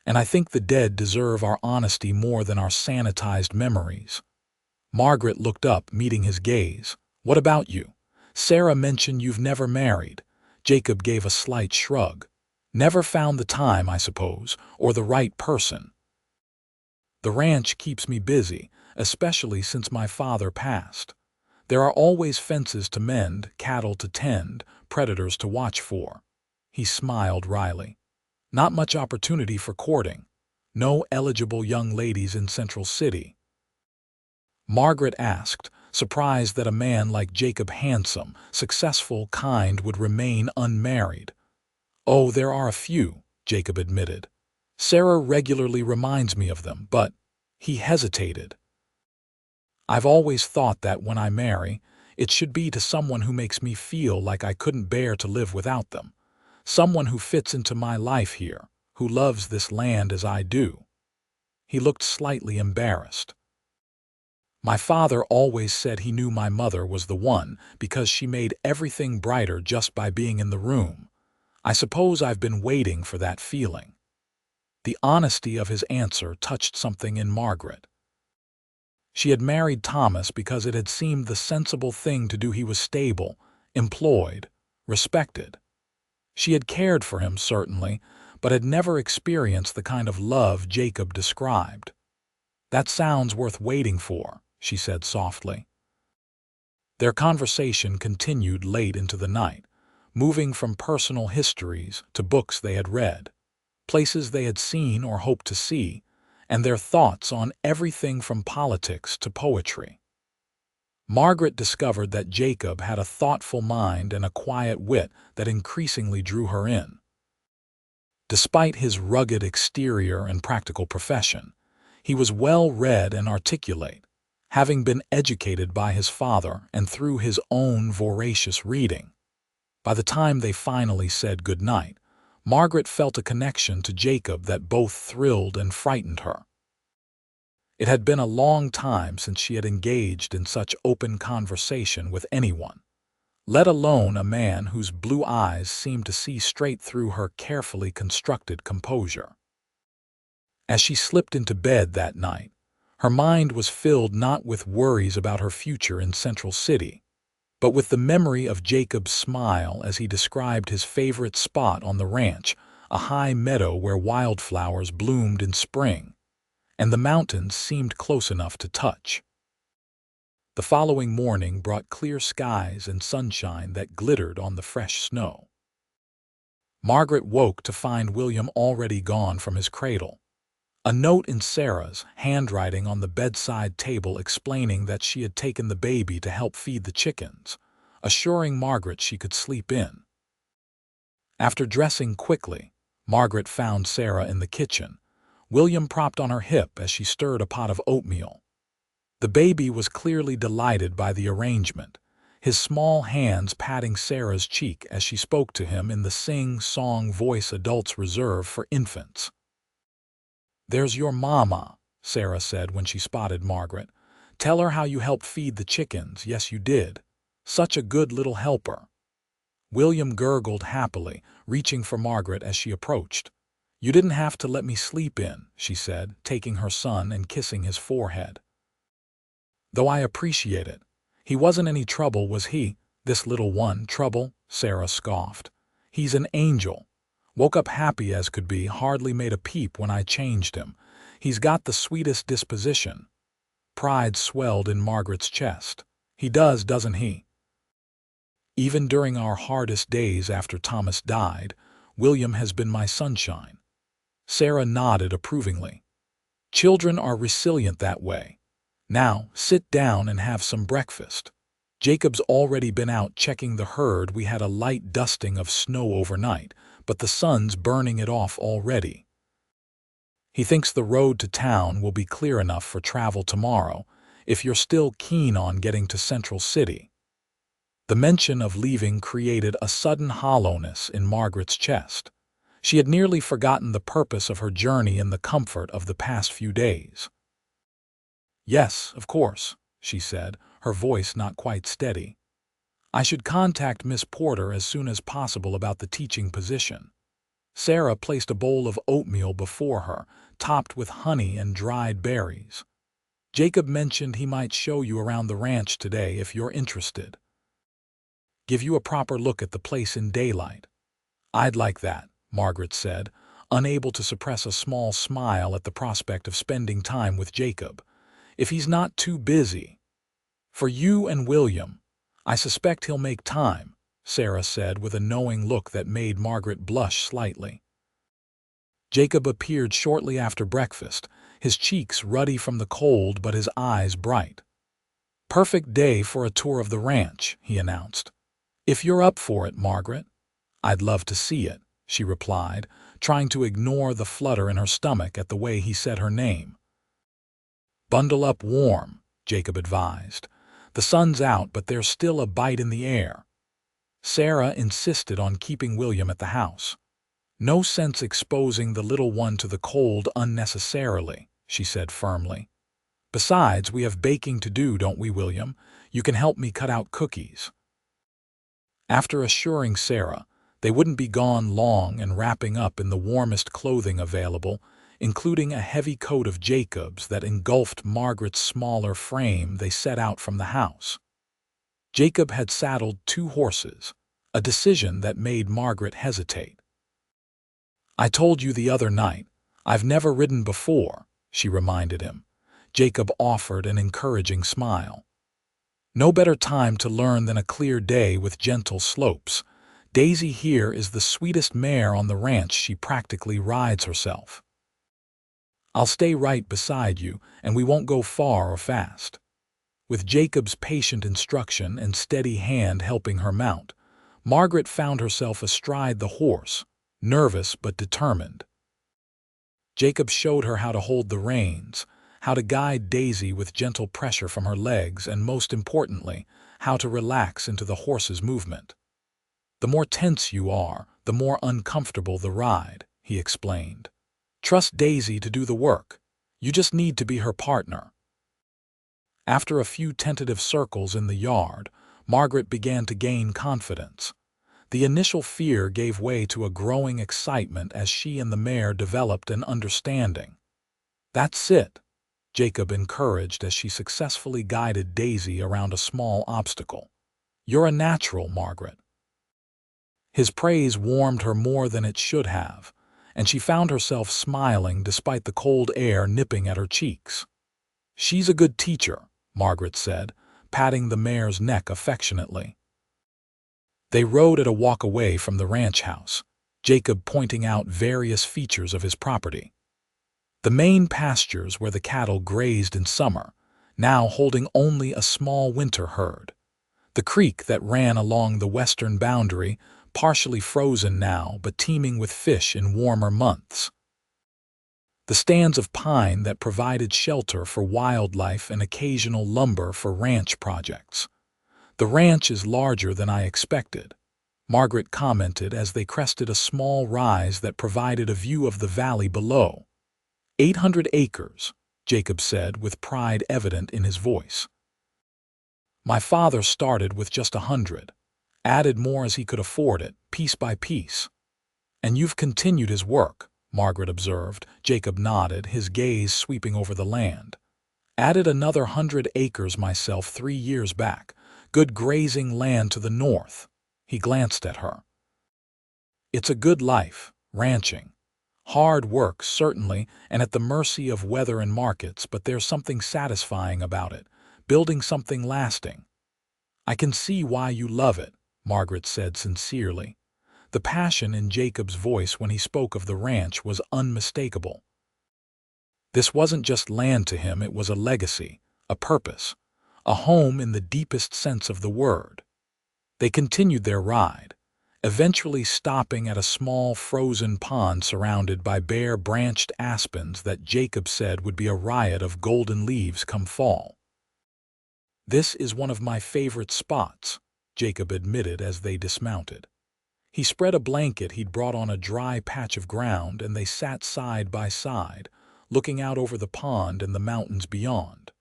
And I think the dead deserve our honesty more than our sanitized memories." Margaret looked up, meeting his gaze. "What about you? Sarah mentioned you've never married." Jacob gave a slight shrug. "Never found the time, I suppose, or the right person. The ranch keeps me busy, especially since my father passed. There are always fences to mend, cattle to tend, predators to watch for." He smiled wryly. "Not much opportunity for courting. No eligible young ladies in Central City." Margaret asked, surprised that a man like Jacob, handsome, successful, kind, would remain unmarried. "Oh, there are a few," Jacob admitted. "Sarah regularly reminds me of them, but—" He hesitated. "I've always thought that when I marry, it should be to someone who makes me feel like I couldn't bear to live without them. Someone who fits into my life here, who loves this land as I do." He looked slightly embarrassed. "My father always said he knew my mother was the one because she made everything brighter just by being in the room. I suppose I've been waiting for that feeling." The honesty of his answer touched something in Margaret. She had married Thomas because it had seemed the sensible thing to do. He was stable, employed, respected. She had cared for him, certainly, but had never experienced the kind of love Jacob described. "That sounds worth waiting for," she said softly. Their conversation continued late into the night, moving from personal histories to books they had read, places they had seen or hoped to see, and their thoughts on everything from politics to poetry. Margaret discovered that Jacob had a thoughtful mind and a quiet wit that increasingly drew her in. Despite his rugged exterior and practical profession, he was well-read and articulate, having been educated by his father and through his own voracious reading. By the time they finally said goodnight, Margaret felt a connection to Jacob that both thrilled and frightened her. It had been a long time since she had engaged in such open conversation with anyone, let alone a man whose blue eyes seemed to see straight through her carefully constructed composure. As she slipped into bed that night, her mind was filled not with worries about her future in Central City, but with the memory of Jacob's smile as he described his favorite spot on the ranch, a high meadow where wildflowers bloomed in spring, and the mountains seemed close enough to touch. The following morning brought clear skies and sunshine that glittered on the fresh snow. Margaret woke to find William already gone from his cradle. A note in Sarah's handwriting on the bedside table explaining that she had taken the baby to help feed the chickens, assuring Margaret she could sleep in. After dressing quickly, Margaret found Sarah in the kitchen, William propped on her hip as she stirred a pot of oatmeal. The baby was clearly delighted by the arrangement, his small hands patting Sarah's cheek as she spoke to him in the sing-song voice adults reserve for infants. "There's your mama," Sarah said when she spotted Margaret. "Tell her how you helped feed the chickens. Yes, you did. Such a good little helper." William gurgled happily, reaching for Margaret as she approached. "You didn't have to let me sleep in," she said, taking her son and kissing his forehead. "Though I appreciate it. He wasn't any trouble, was he? This little one, trouble?" Sarah scoffed. "He's an angel. Woke up happy as could be, hardly made a peep when I changed him. He's got the sweetest disposition." Pride swelled in Margaret's chest. "He does, doesn't he?" "Even during our hardest days after Thomas died, William has been my sunshine." Sarah nodded approvingly. "Children are resilient that way. Now, sit down and have some breakfast. Jacob's already been out checking the herd. We had a light dusting of snow overnight, but the sun's burning it off already. He thinks the road to town will be clear enough for travel tomorrow, if you're still keen on getting to Central City." The mention of leaving created a sudden hollowness in Margaret's chest. She had nearly forgotten the purpose of her journey in the comfort of the past few days. "Yes, of course," she said, her voice not quite steady. "I should contact Miss Porter as soon as possible about the teaching position." Sarah placed a bowl of oatmeal before her, topped with honey and dried berries. "Jacob mentioned he might show you around the ranch today if you're interested. Give you a proper look at the place in daylight." "I'd like that," Margaret said, unable to suppress a small smile at the prospect of spending time with Jacob. "If he's not too busy." "For you and William. I suspect he'll make time," Sarah said with a knowing look that made Margaret blush slightly. Jacob appeared shortly after breakfast, his cheeks ruddy from the cold but his eyes bright. "Perfect day for a tour of the ranch," he announced. "If you're up for it, Margaret." "I'd love to see it," she replied, trying to ignore the flutter in her stomach at the way he said her name. "Bundle up warm," Jacob advised. "The sun's out, but there's still a bite in the air." Sarah insisted on keeping William at the house. "No sense exposing the little one to the cold unnecessarily," she said firmly. "Besides, we have baking to do, don't we, William? You can help me cut out cookies." After assuring Sarah they wouldn't be gone long and wrapping up in the warmest clothing available, including a heavy coat of Jacob's that engulfed Margaret's smaller frame, they set out from the house. Jacob had saddled 2 horses, a decision that made Margaret hesitate. "I told you the other night, I've never ridden before," she reminded him. Jacob offered an encouraging smile. "No better time to learn than a clear day with gentle slopes. Daisy here is the sweetest mare on the ranch. She practically rides herself. I'll stay right beside you, and we won't go far or fast." With Jacob's patient instruction and steady hand helping her mount, Margaret found herself astride the horse, nervous but determined. Jacob showed her how to hold the reins, how to guide Daisy with gentle pressure from her legs, and most importantly, how to relax into the horse's movement. "The more tense you are, the more uncomfortable the ride," he explained. "Trust Daisy to do the work. You just need to be her partner." After a few tentative circles in the yard, Margaret began to gain confidence. The initial fear gave way to a growing excitement as she and the mare developed an understanding. "That's it," Jacob encouraged as she successfully guided Daisy around a small obstacle. "You're a natural, Margaret." His praise warmed her more than it should have, and she found herself smiling despite the cold air nipping at her cheeks. "She's a good teacher," Margaret said, patting the mare's neck affectionately. They rode at a walk away from the ranch house, Jacob pointing out various features of his property. The main pastures where the cattle grazed in summer, now holding only a small winter herd. The creek that ran along the western boundary, partially frozen now but teeming with fish in warmer months. The stands of pine that provided shelter for wildlife and occasional lumber for ranch projects. "The ranch is larger than I expected," Margaret commented as they crested a small rise that provided a view of the valley below. 800 acres, Jacob said with pride evident in his voice. "My father started with just 100, added more as he could afford it, piece by piece." "And you've continued his work," Margaret observed. Jacob nodded, his gaze sweeping over the land. "Added another 100 acres myself 3 years back. Good grazing land to the north." He glanced at her. "It's a good life, ranching. Hard work, certainly, and at the mercy of weather and markets, but there's something satisfying about it, building something lasting." "I can see why you love it," Margaret said sincerely. The passion in Jacob's voice when he spoke of the ranch was unmistakable. This wasn't just land to him, it was a legacy, a purpose, a home in the deepest sense of the word. They continued their ride, eventually stopping at a small frozen pond surrounded by bare-branched aspens that Jacob said would be a riot of golden leaves come fall. "This is one of my favorite spots," Jacob admitted as they dismounted. He spread a blanket he'd brought on a dry patch of ground, and they sat side by side, looking out over the pond and the mountains beyond.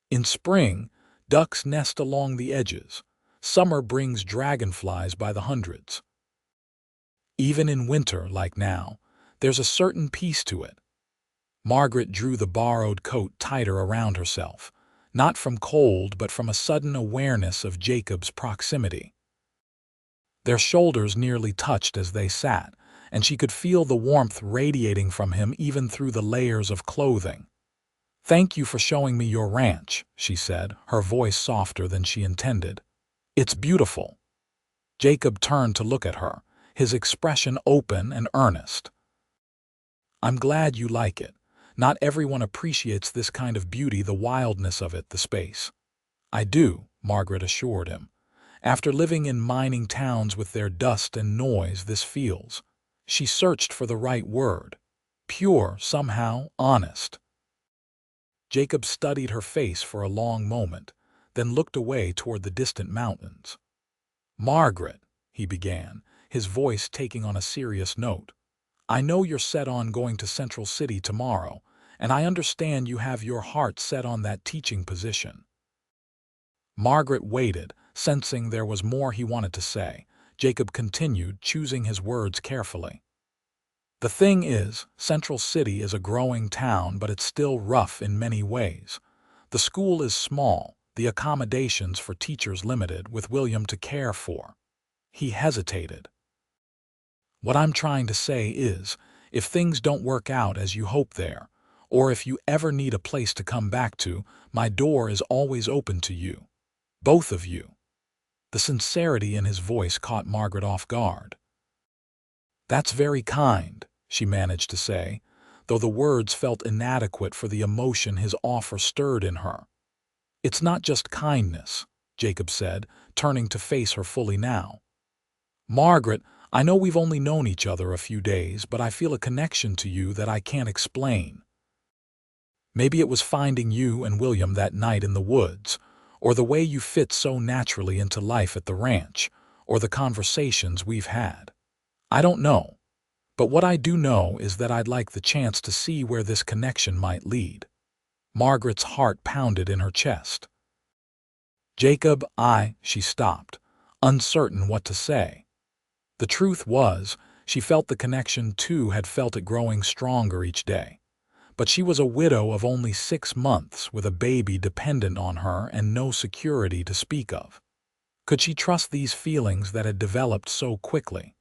In spring, ducks nest along the edges. Summer brings dragonflies by the hundreds. Even in winter, like now, there's a certain peace to it. Margaret drew the borrowed coat tighter around herself, not from cold but from a sudden awareness of Jacob's proximity. Their shoulders nearly touched as they sat, and she could feel the warmth radiating from him even through the layers of clothing. "Thank you for showing me your ranch," she said, her voice softer than she intended. "It's beautiful." Jacob turned to look at her, his expression open and earnest. "I'm glad you like it. Not everyone appreciates this kind of beauty, the wildness of it, the space." "I do," Margaret assured him. "After living in mining towns with their dust and noise, this feels—" She searched for the right word. "Pure, somehow, honest." Jacob studied her face for a long moment, then looked away toward the distant mountains. "Margaret," he began, his voice taking on a serious note, "I know you're set on going to Central City tomorrow, and I understand you have your heart set on that teaching position." Margaret waited, sensing there was more he wanted to say. Jacob continued, choosing his words carefully. "The thing is, Central City is a growing town, but it's still rough in many ways. The school is small, the accommodations for teachers limited, with William to care for." He hesitated. "What I'm trying to say is, if things don't work out as you hope there, or if you ever need a place to come back to, my door is always open to you. Both of you." The sincerity in his voice caught Margaret off guard. "That's very kind," she managed to say, though the words felt inadequate for the emotion his offer stirred in her. "It's not just kindness," Jacob said, turning to face her fully now. "Margaret, I know we've only known each other a few days, but I feel a connection to you that I can't explain. Maybe it was finding you and William that night in the woods, or the way you fit so naturally into life at the ranch, or the conversations we've had. I don't know. But what I do know is that I'd like the chance to see where this connection might lead." Margaret's heart pounded in her chest. "Jacob, she stopped, uncertain what to say. The truth was, she felt the connection too, had felt it growing stronger each day. But she was a widow of only 6 months, with a baby dependent on her and no security to speak of. Could she trust these feelings that had developed so quickly?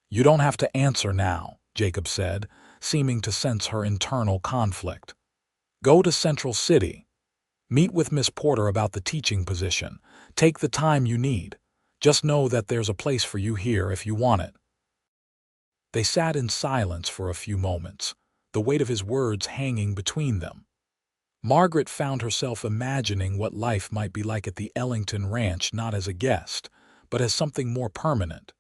"You don't have to answer now," Jacob said, seeming to sense her internal conflict. "Go to Central City. Meet with Miss Porter about the teaching position. Take the time you need. Just know that there's a place for you here if you want it." They sat in silence for a few moments, the weight of his words hanging between them. Margaret found herself imagining what life might be like at the Ellington ranch, not as a guest, but as something more permanent.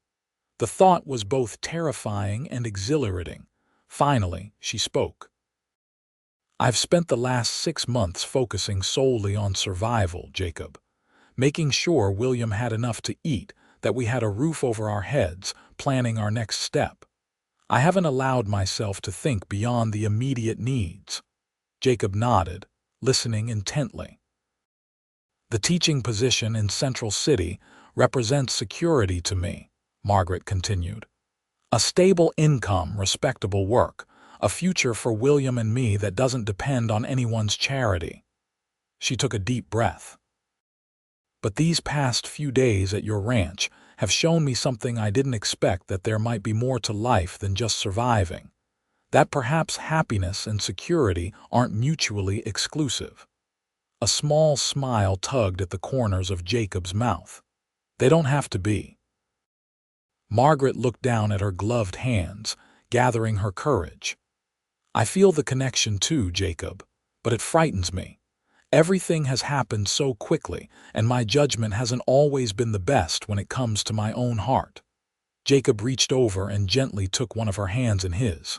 The thought was both terrifying and exhilarating. Finally, she spoke. "I've spent the last 6 months focusing solely on survival, Jacob. Making sure William had enough to eat, that we had a roof over our heads, planning our next step. I haven't allowed myself to think beyond the immediate needs." Jacob nodded, listening intently. "The teaching position in Central City represents security to me," Margaret continued. "A stable income, respectable work, a future for William and me that doesn't depend on anyone's charity." She took a deep breath. "But these past few days at your ranch have shown me something I didn't expect, that there might be more to life than just surviving. That perhaps happiness and security aren't mutually exclusive." A small smile tugged at the corners of Jacob's mouth. "They don't have to be." Margaret looked down at her gloved hands, gathering her courage. "I feel the connection too, Jacob, but it frightens me. Everything has happened so quickly, and my judgment hasn't always been the best when it comes to my own heart." Jacob reached over and gently took one of her hands in his.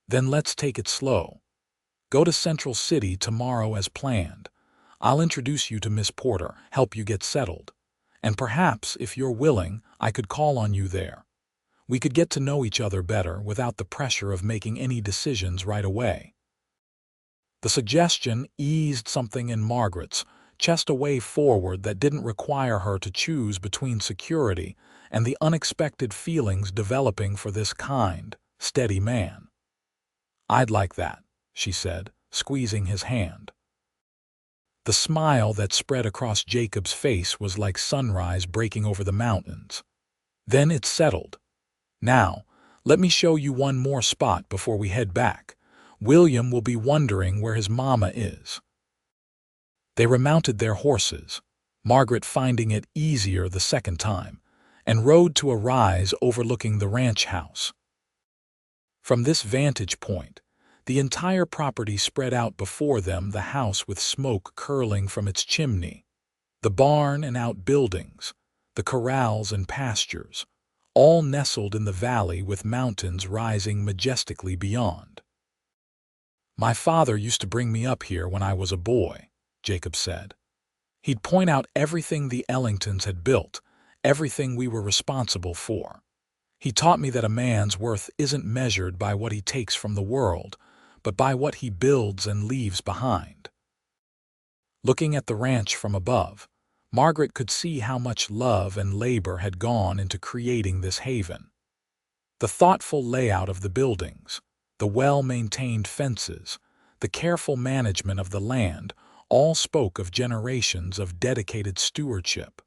"Then let's take it slow. Go to Central City tomorrow as planned. I'll introduce you to Miss Porter, help you get settled. And perhaps, if you're willing, I could call on you there. We could get to know each other better without the pressure of making any decisions right away." The suggestion eased something in Margaret's chest, a way forward that didn't require her to choose between security and the unexpected feelings developing for this kind, steady man. "I'd like that," she said, squeezing his hand. The smile that spread across Jacob's face was like sunrise breaking over the mountains. "Then it's settled. Now, let me show you one more spot before we head back. William will be wondering where his mama is." They remounted their horses, Margaret finding it easier the second time, and rode to a rise overlooking the ranch house. From this vantage point, the entire property spread out before them, the house with smoke curling from its chimney, the barn and outbuildings, the corrals and pastures, all nestled in the valley with mountains rising majestically beyond. "My father used to bring me up here when I was a boy," Jacob said. "He'd point out everything the Ellingtons had built, everything we were responsible for. He taught me that a man's worth isn't measured by what he takes from the world, but by what he builds and leaves behind." Looking at the ranch from above, Margaret could see how much love and labor had gone into creating this haven. The thoughtful layout of the buildings, the well-maintained fences, the careful management of the land, all spoke of generations of dedicated stewardship.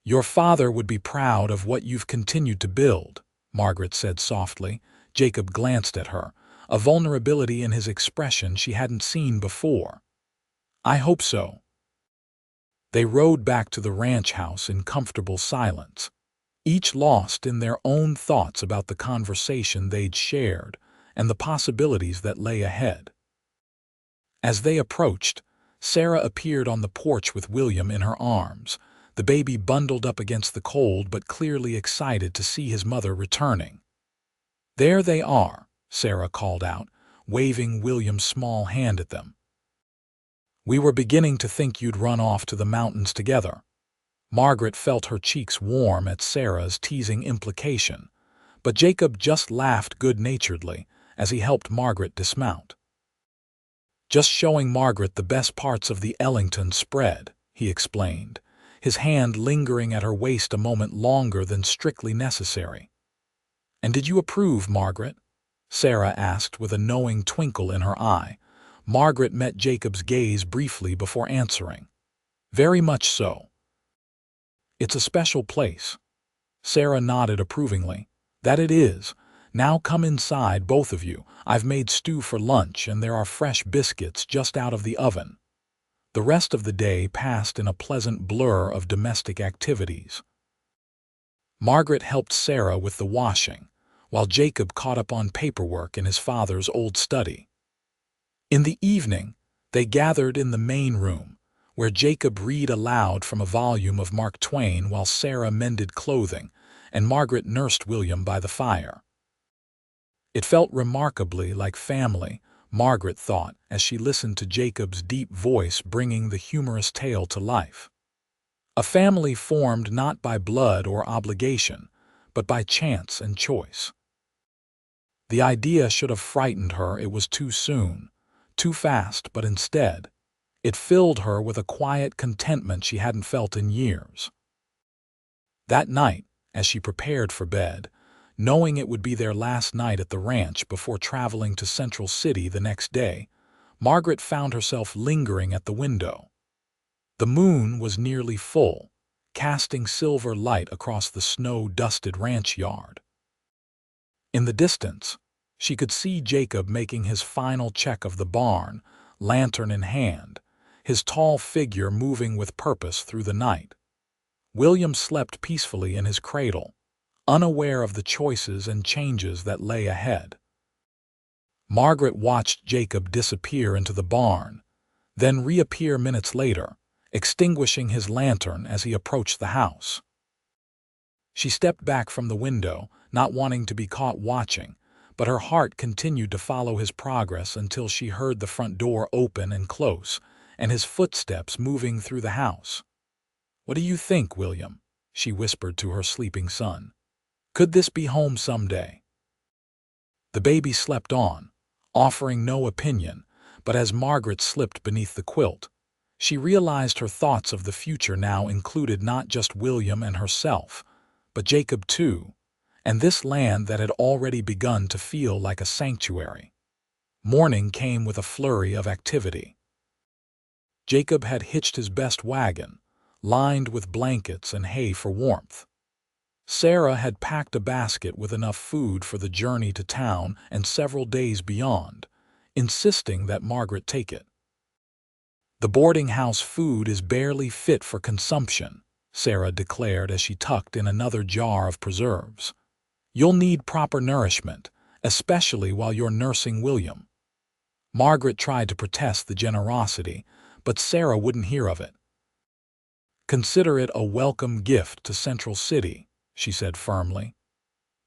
"Your father would be proud of what you've continued to build," Margaret said softly. Jacob glanced at her, a vulnerability in his expression she hadn't seen before. "I hope so." They rode back to the ranch house in comfortable silence, each lost in their own thoughts about the conversation they'd shared and the possibilities that lay ahead. As they approached, Sarah appeared on the porch with William in her arms, the baby bundled up against the cold but clearly excited to see his mother returning. "There they are," Sarah called out, waving William's small hand at them. "We were beginning to think you'd run off to the mountains together." Margaret felt her cheeks warm at Sarah's teasing implication, but Jacob just laughed good-naturedly as he helped Margaret dismount. "Just showing Margaret the best parts of the Ellington spread," he explained, his hand lingering at her waist a moment longer than strictly necessary. "And did you approve, Margaret?" Sarah asked with a knowing twinkle in her eye. Margaret met Jacob's gaze briefly before answering. "Very much so." "It's a special place." Sarah nodded approvingly. "That it is. Now come inside, both of you. I've made stew for lunch and there are fresh biscuits just out of the oven." The rest of the day passed in a pleasant blur of domestic activities. Margaret helped Sarah with the washing, while Jacob caught up on paperwork in his father's old study. In the evening, they gathered in the main room, where Jacob read aloud from a volume of Mark Twain while Sarah mended clothing and Margaret nursed William by the fire. It felt remarkably like family, Margaret thought, as she listened to Jacob's deep voice bringing the humorous tale to life. A family formed not by blood or obligation, but by chance and choice. The idea should have frightened her. It was too soon, too fast, but instead, it filled her with a quiet contentment she hadn't felt in years. That night, as she prepared for bed, knowing it would be their last night at the ranch before traveling to Central City the next day, Margaret found herself lingering at the window. The moon was nearly full, casting silver light across the snow-dusted ranch yard. In the distance, she could see Jacob making his final check of the barn, lantern in hand, his tall figure moving with purpose through the night. William slept peacefully in his cradle, unaware of the choices and changes that lay ahead. Margaret watched Jacob disappear into the barn, then reappear minutes later, extinguishing his lantern as he approached the house. She stepped back from the window, not wanting to be caught watching, but her heart continued to follow his progress until she heard the front door open and close, and his footsteps moving through the house. "What do you think, William?" she whispered to her sleeping son. "Could this be home someday?" The baby slept on, offering no opinion, but as Margaret slipped beneath the quilt, she realized her thoughts of the future now included not just William and herself, but Jacob too, and this land that had already begun to feel like a sanctuary. Morning came with a flurry of activity. Jacob had hitched his best wagon, lined with blankets and hay for warmth. Sarah had packed a basket with enough food for the journey to town and several days beyond, insisting that Margaret take it. "The boarding house food is barely fit for consumption," Sarah declared as she tucked in another jar of preserves. "You'll need proper nourishment, especially while you're nursing William." Margaret tried to protest the generosity, but Sarah wouldn't hear of it. "Consider it a welcome gift to Central City," she said firmly.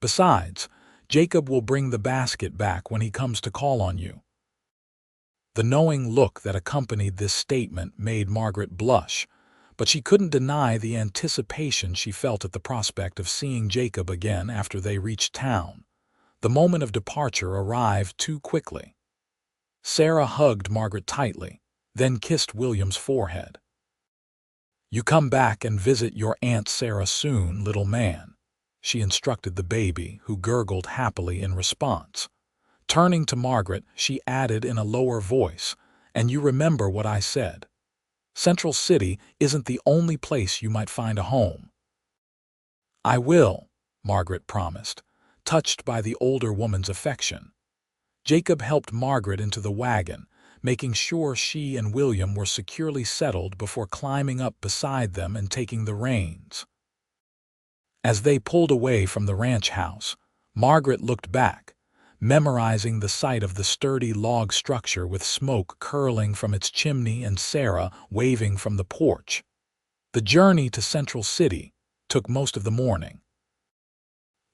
"Besides, Jacob will bring the basket back when he comes to call on you." The knowing look that accompanied this statement made Margaret blush, but she couldn't deny the anticipation she felt at the prospect of seeing Jacob again after they reached town. The moment of departure arrived too quickly. Sarah hugged Margaret tightly, then kissed William's forehead. "You come back and visit your Aunt Sarah soon, little man," she instructed the baby, who gurgled happily in response. Turning to Margaret, she added in a lower voice, "And you remember what I said. Central City isn't the only place you might find a home." "I will," Margaret promised, touched by the older woman's affection. Jacob helped Margaret into the wagon, making sure she and William were securely settled before climbing up beside them and taking the reins. As they pulled away from the ranch house, Margaret looked back, memorizing the sight of the sturdy log structure with smoke curling from its chimney and Sarah waving from the porch. The journey to Central City took most of the morning.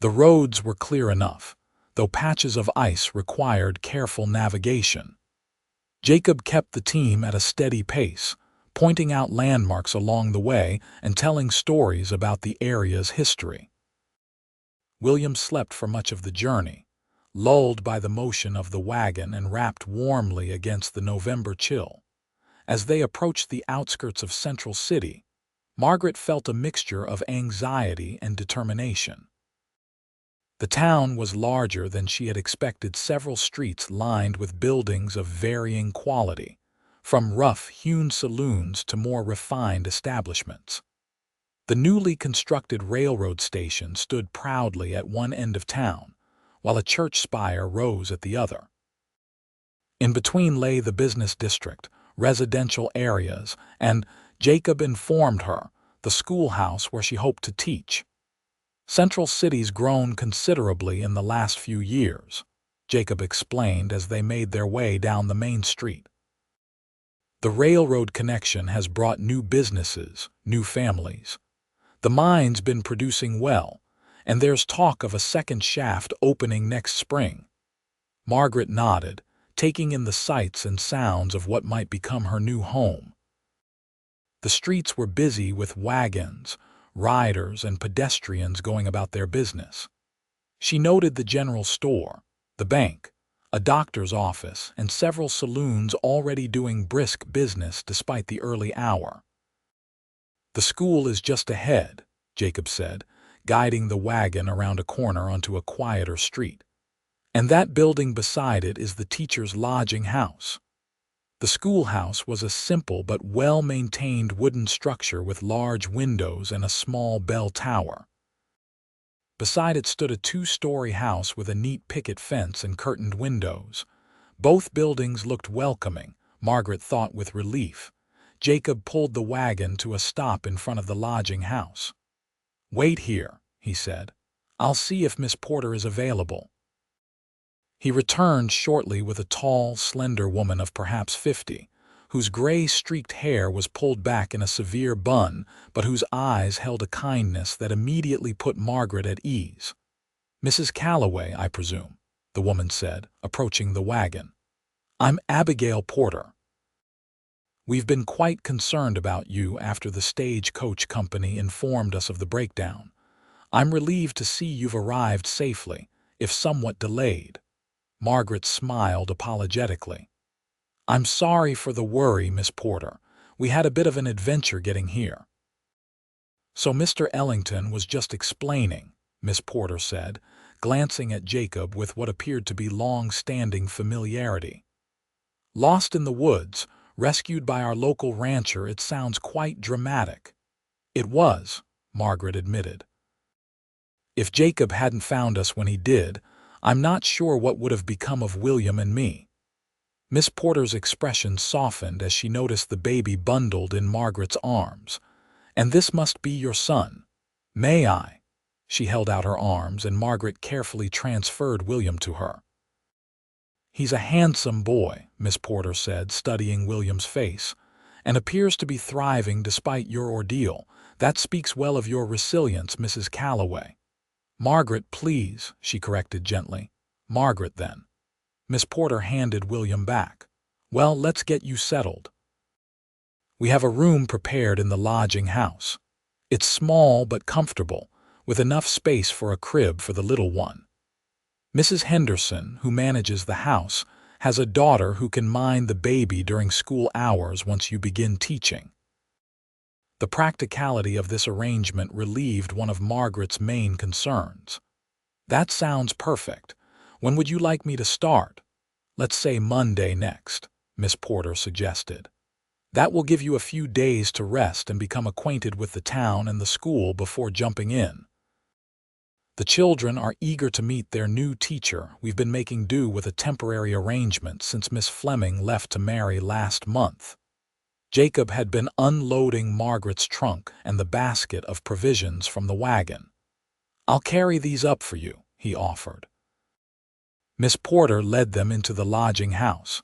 The roads were clear enough, though patches of ice required careful navigation. Jacob kept the team at a steady pace, pointing out landmarks along the way and telling stories about the area's history. William slept for much of the journey, lulled by the motion of the wagon and wrapped warmly against the November chill. As they approached the outskirts of Central City, Margaret felt a mixture of anxiety and determination. The town was larger than she had expected, several streets lined with buildings of varying quality, from rough-hewn saloons to more refined establishments. The newly constructed railroad station stood proudly at one end of town, while a church spire rose at the other. In between lay the business district, residential areas, and, Jacob informed her, the schoolhouse where she hoped to teach. "Central City's grown considerably in the last few years," Jacob explained as they made their way down the main street. The railroad connection has brought new businesses, new families. The mine's been producing well, and there's talk of a second shaft opening next spring. Margaret nodded, taking in the sights and sounds of what might become her new home. The streets were busy with wagons, riders, and pedestrians going about their business. She noted the general store, the bank, a doctor's office, and several saloons already doing brisk business despite the early hour. "The school is just ahead," Jacob said, guiding the wagon around a corner onto a quieter street. "And that building beside it is the teacher's lodging house." The schoolhouse was a simple but well-maintained wooden structure with large windows and a small bell tower. Beside it stood a two-story house with a neat picket fence and curtained windows. Both buildings looked welcoming, Margaret thought with relief. Jacob pulled the wagon to a stop in front of the lodging house. "Wait here," he said. "I'll see if Miss Porter is available." He returned shortly with a tall, slender woman of perhaps 50, whose gray-streaked hair was pulled back in a severe bun, but whose eyes held a kindness that immediately put Margaret at ease. "Mrs. Callaway, I presume," the woman said, approaching the wagon. "I'm Abigail Porter. We've been quite concerned about you after the stagecoach company informed us of the breakdown. I'm relieved to see you've arrived safely, if somewhat delayed." Margaret smiled apologetically. "I'm sorry for the worry, Miss Porter. We had a bit of an adventure getting here." "So Mr. Ellington was just explaining," Miss Porter said, glancing at Jacob with what appeared to be long-standing familiarity. "Lost in the woods, rescued by our local rancher, it sounds quite dramatic." "It was," Margaret admitted. "If Jacob hadn't found us when he did, I'm not sure what would have become of William and me." Miss Porter's expression softened as she noticed the baby bundled in Margaret's arms. "And this must be your son. May I?" She held out her arms, and Margaret carefully transferred William to her. "He's a handsome boy," Miss Porter said, studying William's face, "and appears to be thriving despite your ordeal. That speaks well of your resilience, Mrs. Callaway." "Margaret, please," she corrected gently. "Margaret, then." Miss Porter handed William back. "Well, let's get you settled. We have a room prepared in the lodging house. It's small but comfortable, with enough space for a crib for the little one. Mrs. Henderson, who manages the house, has a daughter who can mind the baby during school hours once you begin teaching." The practicality of this arrangement relieved one of Margaret's main concerns. "That sounds perfect. When would you like me to start?" "Let's say Monday next," Miss Porter suggested. "That will give you a few days to rest and become acquainted with the town and the school before jumping in. The children are eager to meet their new teacher. We've been making do with a temporary arrangement since Miss Fleming left to marry last month." Jacob had been unloading Margaret's trunk and the basket of provisions from the wagon. "I'll carry these up for you," he offered. Miss Porter led them into the lodging house,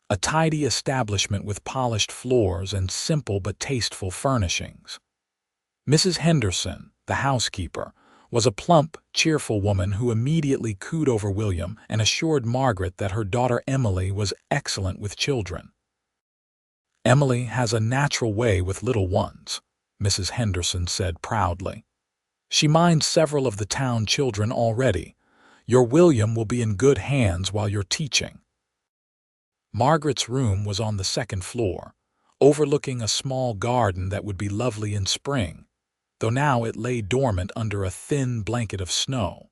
a tidy establishment with polished floors and simple but tasteful furnishings. Mrs. Henderson, the housekeeper, was a plump, cheerful woman who immediately cooed over William and assured Margaret that her daughter Emily was excellent with children. "Emily has a natural way with little ones," Mrs. Henderson said proudly. "She minds several of the town children already. Your William will be in good hands while you're teaching." Margaret's room was on the second floor, overlooking a small garden that would be lovely in spring, though now it lay dormant under a thin blanket of snow.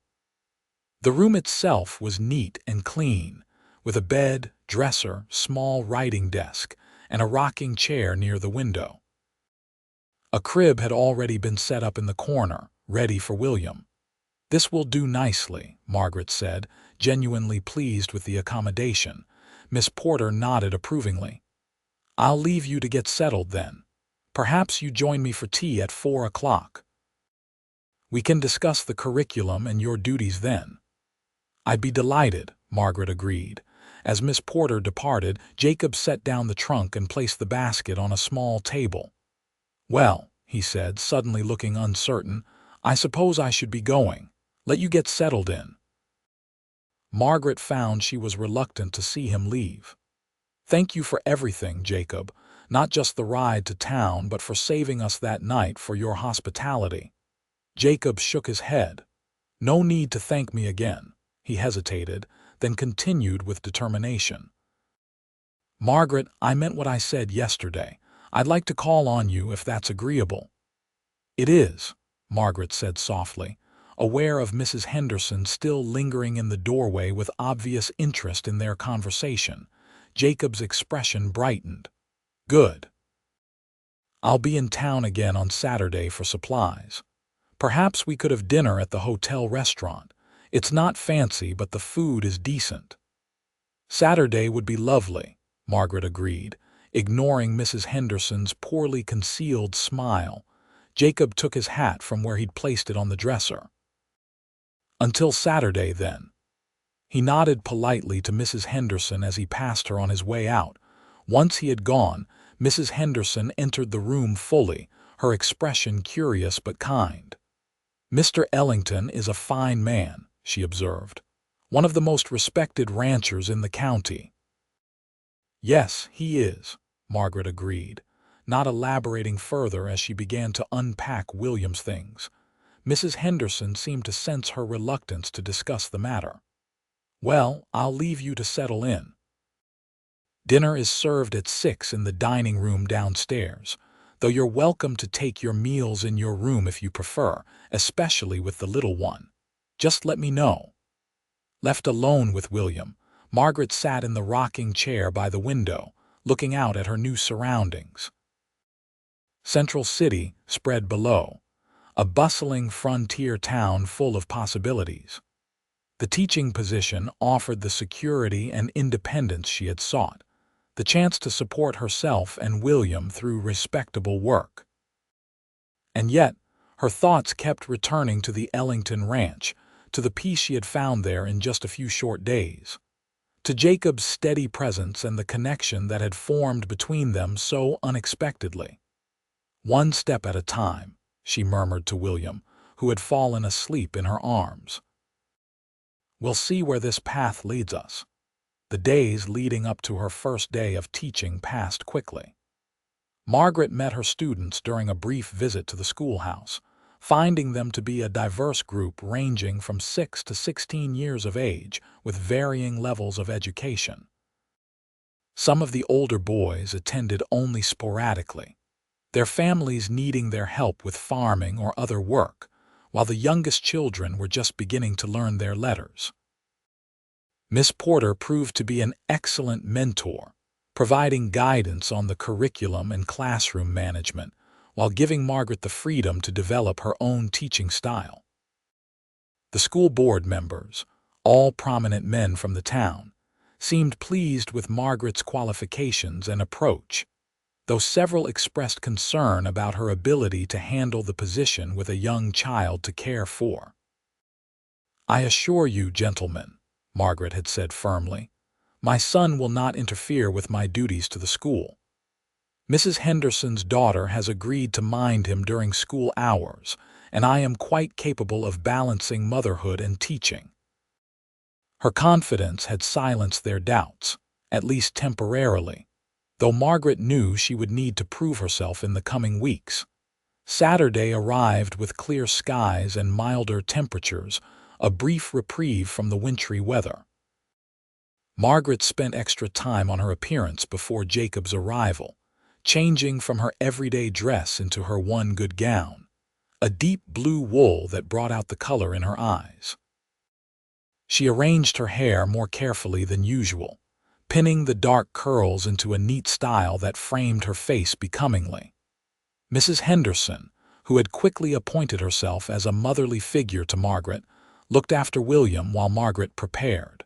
The room itself was neat and clean, with a bed, dresser, small writing desk, and a rocking chair near the window. A crib had already been set up in the corner, ready for William. "This will do nicely," Margaret said, genuinely pleased with the accommodation. Miss Porter nodded approvingly. "I'll leave you to get settled then. Perhaps you join me for tea at 4 o'clock. We can discuss the curriculum and your duties then." "I'd be delighted," Margaret agreed, As Miss Porter departed, Jacob set down the trunk and placed the basket on a small table. "Well," he said, suddenly looking uncertain, "I suppose I should be going. Let you get settled in." Margaret found she was reluctant to see him leave. "Thank you for everything, Jacob. Not just the ride to town, but for saving us that night, for your hospitality." Jacob shook his head. "No need to thank me again." He hesitated, then continued with determination. "Margaret, I meant what I said yesterday. I'd like to call on you if that's agreeable." "It is," Margaret said softly, aware of Mrs. Henderson still lingering in the doorway with obvious interest in their conversation. Jacob's expression brightened. "Good. I'll be in town again on Saturday for supplies. Perhaps we could have dinner at the hotel restaurant. It's not fancy, but the food is decent." "Saturday would be lovely," Margaret agreed, ignoring Mrs. Henderson's poorly concealed smile. Jacob took his hat from where he'd placed it on the dresser. "Until Saturday, then." He nodded politely to Mrs. Henderson as he passed her on his way out. Once he had gone, Mrs. Henderson entered the room fully, her expression curious but kind. "Mr. Ellington is a fine man," she observed. "One of the most respected ranchers in the county." "Yes, he is," Margaret agreed, not elaborating further as she began to unpack William's things. Mrs. Henderson seemed to sense her reluctance to discuss the matter. "Well, I'll leave you to settle in. Dinner is served at 6 in the dining room downstairs, though you're welcome to take your meals in your room if you prefer, especially with the little one. Just let me know." Left alone with William, Margaret sat in the rocking chair by the window, looking out at her new surroundings. Central City spread below, a bustling frontier town full of possibilities. The teaching position offered the security and independence she had sought, the chance to support herself and William through respectable work. And yet, her thoughts kept returning to the Ellington ranch, to the peace she had found there in just a few short days, to Jacob's steady presence and the connection that had formed between them so unexpectedly. "One step at a time," she murmured to William, who had fallen asleep in her arms. "We'll see where this path leads us." The days leading up to her first day of teaching passed quickly. Margaret met her students during a brief visit to the schoolhouse, finding them to be a diverse group ranging from 6 to 16 years of age with varying levels of education. Some of the older boys attended only sporadically, their families needing their help with farming or other work, while the youngest children were just beginning to learn their letters. Miss Porter proved to be an excellent mentor, providing guidance on the curriculum and classroom management, while giving Margaret the freedom to develop her own teaching style. The school board members, all prominent men from the town, seemed pleased with Margaret's qualifications and approach, though several expressed concern about her ability to handle the position with a young child to care for. "I assure you, gentlemen," Margaret had said firmly, "my son will not interfere with my duties to the school. Mrs. Henderson's daughter has agreed to mind him during school hours, and I am quite capable of balancing motherhood and teaching." Her confidence had silenced their doubts, at least temporarily, though Margaret knew she would need to prove herself in the coming weeks. Saturday arrived with clear skies and milder temperatures, a brief reprieve from the wintry weather. Margaret spent extra time on her appearance before Jacob's arrival, changing from her everyday dress into her one good gown, a deep blue wool that brought out the color in her eyes. She arranged her hair more carefully than usual, pinning the dark curls into a neat style that framed her face becomingly. Mrs. Henderson, who had quickly appointed herself as a motherly figure to Margaret, looked after William while Margaret prepared.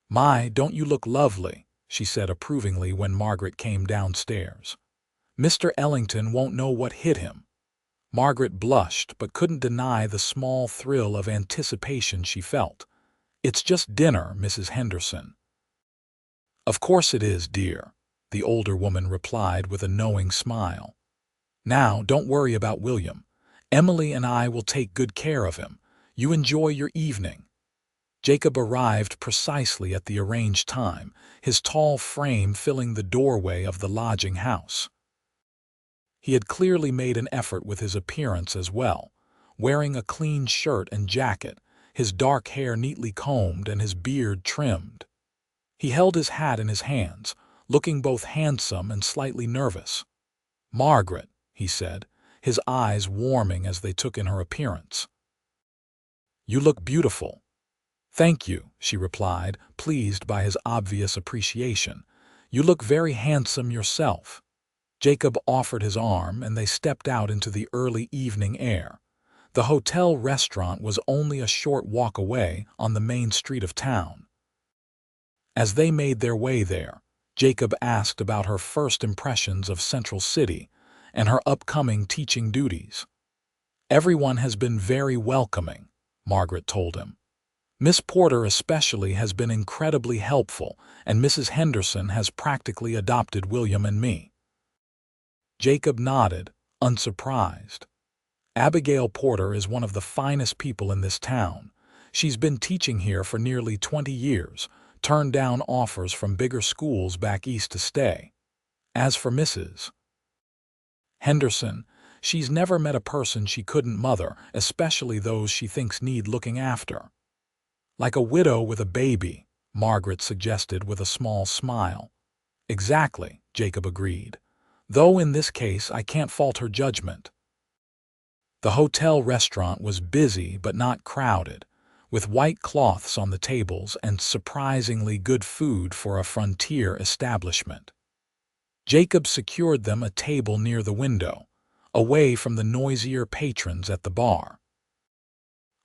"My, don't you look lovely," she said approvingly when Margaret came downstairs. "Mr. Ellington won't know what hit him." Margaret blushed but couldn't deny the small thrill of anticipation she felt. "It's just dinner, Mrs. Henderson." "Of course it is, dear," the older woman replied with a knowing smile. "Now, don't worry about William. Emily and I will take good care of him. You enjoy your evening." Jacob arrived precisely at the arranged time, his tall frame filling the doorway of the lodging house. He had clearly made an effort with his appearance as well, wearing a clean shirt and jacket, his dark hair neatly combed and his beard trimmed. He held his hat in his hands, looking both handsome and slightly nervous. "Margaret," he said, his eyes warming as they took in her appearance. "You look beautiful." "Thank you," she replied, pleased by his obvious appreciation. "You look very handsome yourself." Jacob offered his arm, and they stepped out into the early evening air. The hotel restaurant was only a short walk away on the main street of town. As they made their way there, Jacob asked about her first impressions of Central City and her upcoming teaching duties. "Everyone has been very welcoming," Margaret told him. "Miss Porter especially has been incredibly helpful, and Mrs. Henderson has practically adopted William and me." Jacob nodded, unsurprised. "Abigail Porter is one of the finest people in this town. She's been teaching here for nearly 20 years, turned down offers from bigger schools back east to stay. As for Mrs. Henderson, she's never met a person she couldn't mother, especially those she thinks need looking after." "Like a widow with a baby," Margaret suggested with a small smile. "Exactly," Jacob agreed. "Though in this case I can't fault her judgment." The hotel restaurant was busy but not crowded, with white cloths on the tables and surprisingly good food for a frontier establishment. Jacob secured them a table near the window, away from the noisier patrons at the bar.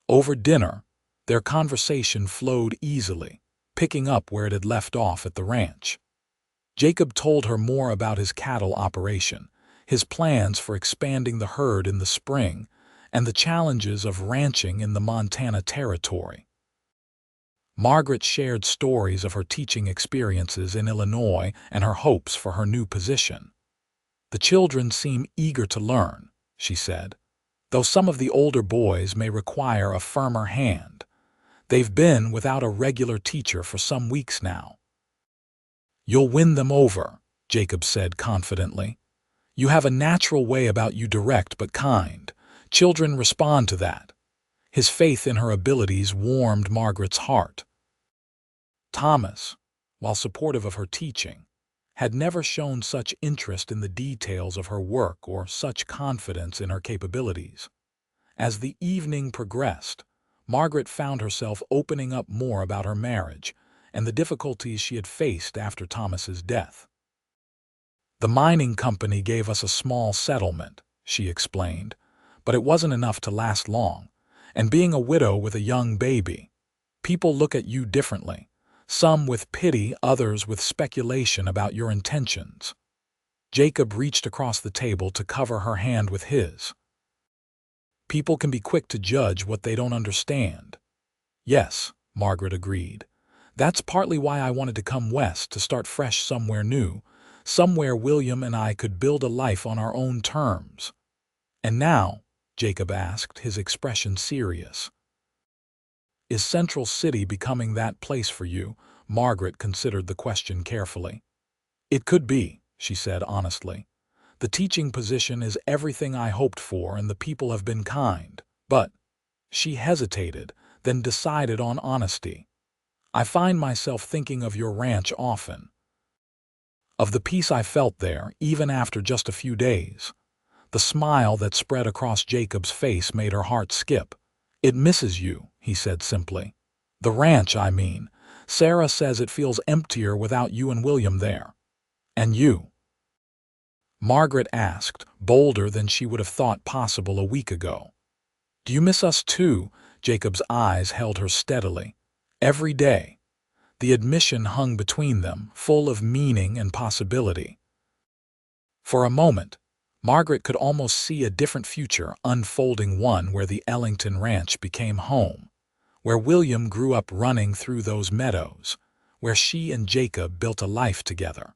Over dinner, their conversation flowed easily, picking up where it had left off at the ranch. Jacob told her more about his cattle operation, his plans for expanding the herd in the spring, and the challenges of ranching in the Montana Territory. Margaret shared stories of her teaching experiences in Illinois and her hopes for her new position. "The children seem eager to learn," she said, "though some of the older boys may require a firmer hand. They've been without a regular teacher for some weeks now." "You'll win them over," Jacob said confidently. "You have a natural way about you, direct but kind. Children respond to that." His faith in her abilities warmed Margaret's heart. Thomas, while supportive of her teaching, had never shown such interest in the details of her work or such confidence in her capabilities. As the evening progressed, Margaret found herself opening up more about her marriage and the difficulties she had faced after Thomas's death. "The mining company gave us a small settlement," she explained, "but it wasn't enough to last long, and being a widow with a young baby, people look at you differently, some with pity, others with speculation about your intentions." Jacob reached across the table to cover her hand with his. "People can be quick to judge what they don't understand." "Yes," Margaret agreed. "That's partly why I wanted to come west, to start fresh somewhere new, somewhere William and I could build a life on our own terms." "And now," Jacob asked, his expression serious, "is Central City becoming that place for you?" Margaret considered the question carefully. "It could be," she said honestly. "The teaching position is everything I hoped for and the people have been kind, but—" She hesitated, then decided on honesty. "I find myself thinking of your ranch often. Of the peace I felt there, even after just a few days." The smile that spread across Jacob's face made her heart skip. "It misses you," he said simply. "The ranch, I mean. Sarah says it feels emptier without you and William there." "And you?" Margaret asked, bolder than she would have thought possible a week ago. "Do you miss us too?" Jacob's eyes held her steadily. "Every day." The admission hung between them, full of meaning and possibility. For a moment, Margaret could almost see a different future unfolding, one where the Ellington ranch became home, where William grew up running through those meadows, where she and Jacob built a life together.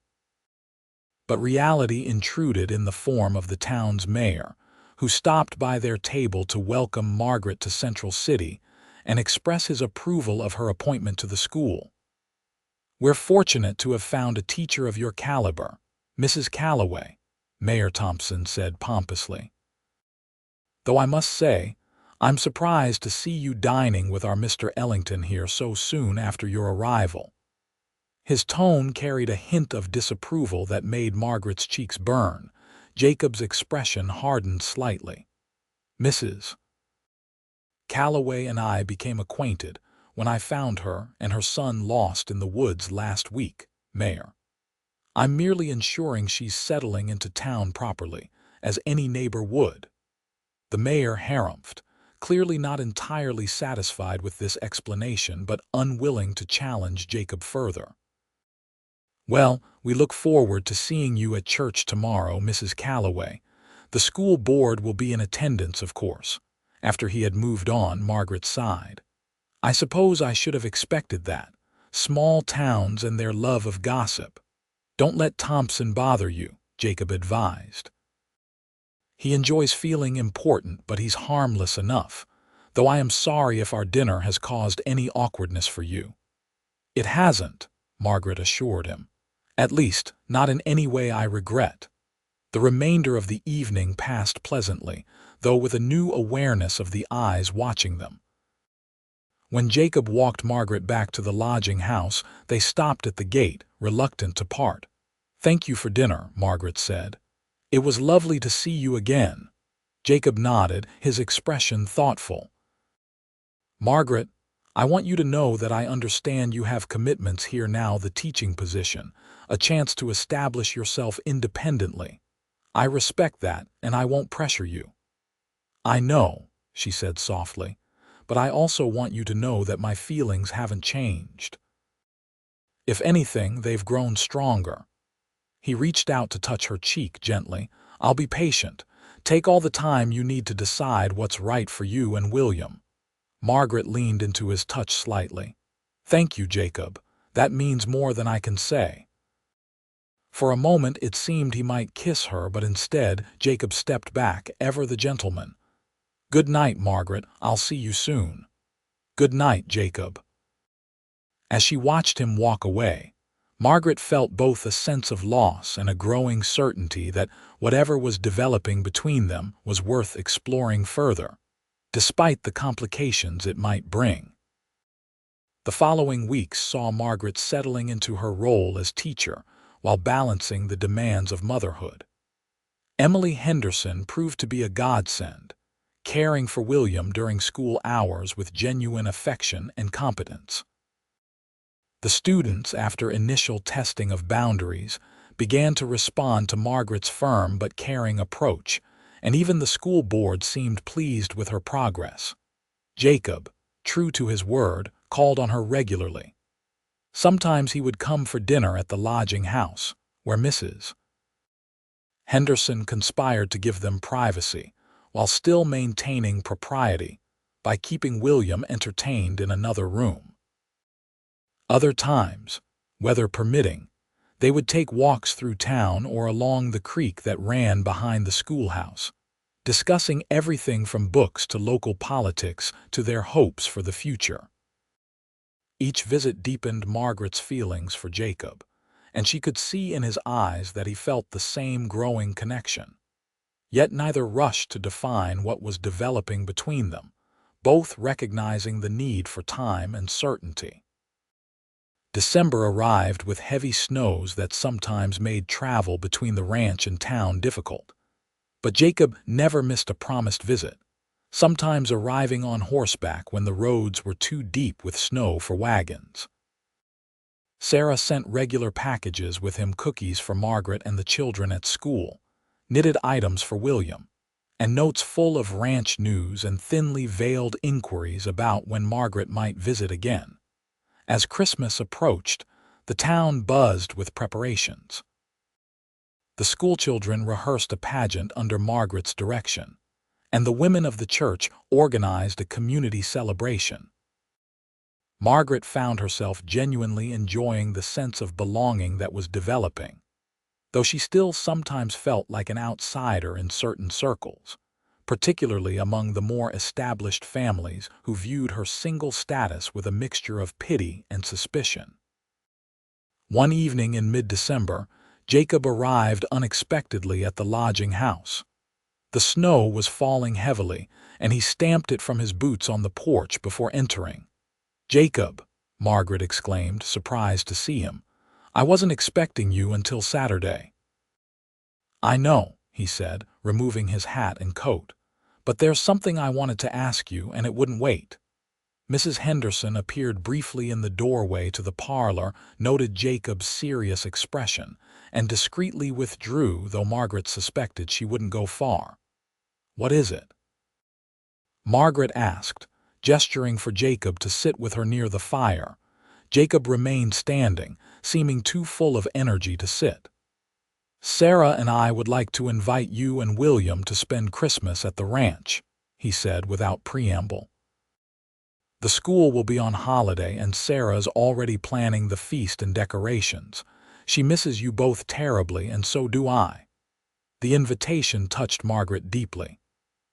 But reality intruded in the form of the town's mayor, who stopped by their table to welcome Margaret to Central City and express his approval of her appointment to the school. "We're fortunate to have found a teacher of your caliber, Mrs. Callaway," Mayor Thompson said pompously. "Though I must say, I'm surprised to see you dining with our Mr. Ellington here so soon after your arrival." His tone carried a hint of disapproval that made Margaret's cheeks burn. Jacob's expression hardened slightly. "Mrs. Callaway and I became acquainted when I found her and her son lost in the woods last week, Mayor. I'm merely ensuring she's settling into town properly, as any neighbor would." The mayor harumphed, clearly not entirely satisfied with this explanation but unwilling to challenge Jacob further. "Well, we look forward to seeing you at church tomorrow, Mrs. Callaway. The school board will be in attendance, of course." After he had moved on, Margaret sighed. "I suppose I should have expected that. Small towns and their love of gossip." "Don't let Thompson bother you," Jacob advised. "He enjoys feeling important, but he's harmless enough, though I am sorry if our dinner has caused any awkwardness for you." "It hasn't," Margaret assured him. "At least, not in any way I regret." The remainder of the evening passed pleasantly, though with a new awareness of the eyes watching them. When Jacob walked Margaret back to the lodging house, they stopped at the gate, reluctant to part. "Thank you for dinner," Margaret said. "It was lovely to see you again." Jacob nodded, his expression thoughtful. "Margaret, I want you to know that I understand you have commitments here now, the teaching position, a chance to establish yourself independently. I respect that, and I won't pressure you." "I know," she said softly, "but I also want you to know that my feelings haven't changed. If anything, they've grown stronger." He reached out to touch her cheek gently. "I'll be patient. Take all the time you need to decide what's right for you and William." Margaret leaned into his touch slightly. "Thank you, Jacob. That means more than I can say." For a moment it seemed he might kiss her, but instead Jacob stepped back, ever the gentleman. "Good night, Margaret. I'll see you soon." "Good night, Jacob." As she watched him walk away, Margaret felt both a sense of loss and a growing certainty that whatever was developing between them was worth exploring further, despite the complications it might bring. The following weeks saw Margaret settling into her role as teacher while balancing the demands of motherhood. Emily Henderson proved to be a godsend, caring for William during school hours with genuine affection and competence. The students, after initial testing of boundaries, began to respond to Margaret's firm but caring approach, and even the school board seemed pleased with her progress. Jacob, true to his word, called on her regularly. Sometimes he would come for dinner at the lodging house, where Mrs. Henderson conspired to give them privacy, while still maintaining propriety, by keeping William entertained in another room. Other times, weather permitting, they would take walks through town or along the creek that ran behind the schoolhouse, discussing everything from books to local politics to their hopes for the future. Each visit deepened Margaret's feelings for Jacob, and she could see in his eyes that he felt the same growing connection. Yet neither rushed to define what was developing between them, both recognizing the need for time and certainty. December arrived with heavy snows that sometimes made travel between the ranch and town difficult. But Jacob never missed a promised visit, sometimes arriving on horseback when the roads were too deep with snow for wagons. Sarah sent regular packages with him, cookies for Margaret and the children at school, knitted items for William, and notes full of ranch news and thinly veiled inquiries about when Margaret might visit again. As Christmas approached, the town buzzed with preparations. The schoolchildren rehearsed a pageant under Margaret's direction, and the women of the church organized a community celebration. Margaret found herself genuinely enjoying the sense of belonging that was developing, though she still sometimes felt like an outsider in certain circles, particularly among the more established families who viewed her single status with a mixture of pity and suspicion. One evening in mid-December, Jacob arrived unexpectedly at the lodging house. The snow was falling heavily, and he stamped it from his boots on the porch before entering. "Jacob," Margaret exclaimed, surprised to see him. "I wasn't expecting you until Saturday." "I know," he said, removing his hat and coat, "but there's something I wanted to ask you, and it wouldn't wait." Mrs. Henderson appeared briefly in the doorway to the parlor, noted Jacob's serious expression, and discreetly withdrew, though Margaret suspected she wouldn't go far. "What is it?" Margaret asked, gesturing for Jacob to sit with her near the fire. Jacob remained standing, seeming too full of energy to sit. "Sarah and I would like to invite you and William to spend Christmas at the ranch," he said without preamble. "The school will be on holiday and Sarah's already planning the feast and decorations. She misses you both terribly, and so do I." The invitation touched Margaret deeply.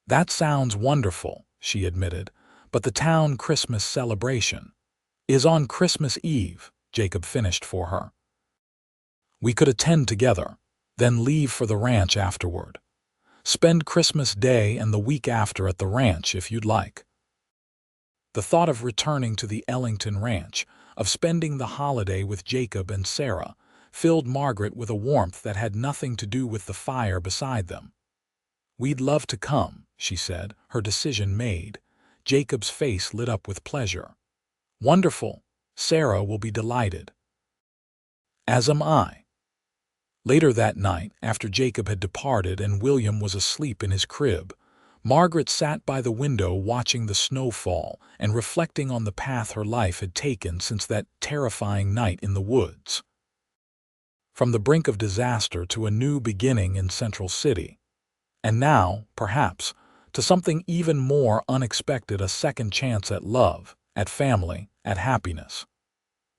"That sounds wonderful," she admitted, "but the town Christmas celebration is on Christmas Eve," Jacob finished for her. "We could attend together, then leave for the ranch afterward. Spend Christmas Day and the week after at the ranch if you'd like." The thought of returning to the Ellington ranch, of spending the holiday with Jacob and Sarah, filled Margaret with a warmth that had nothing to do with the fire beside them. "We'd love to come," she said, her decision made. Jacob's face lit up with pleasure. "Wonderful. Sarah will be delighted." "As am I." Later that night, after Jacob had departed and William was asleep in his crib, Margaret sat by the window watching the snow fall and reflecting on the path her life had taken since that terrifying night in the woods. From the brink of disaster to a new beginning in Central City. And now, perhaps, to something even more unexpected, a second chance at love, at family, at happiness.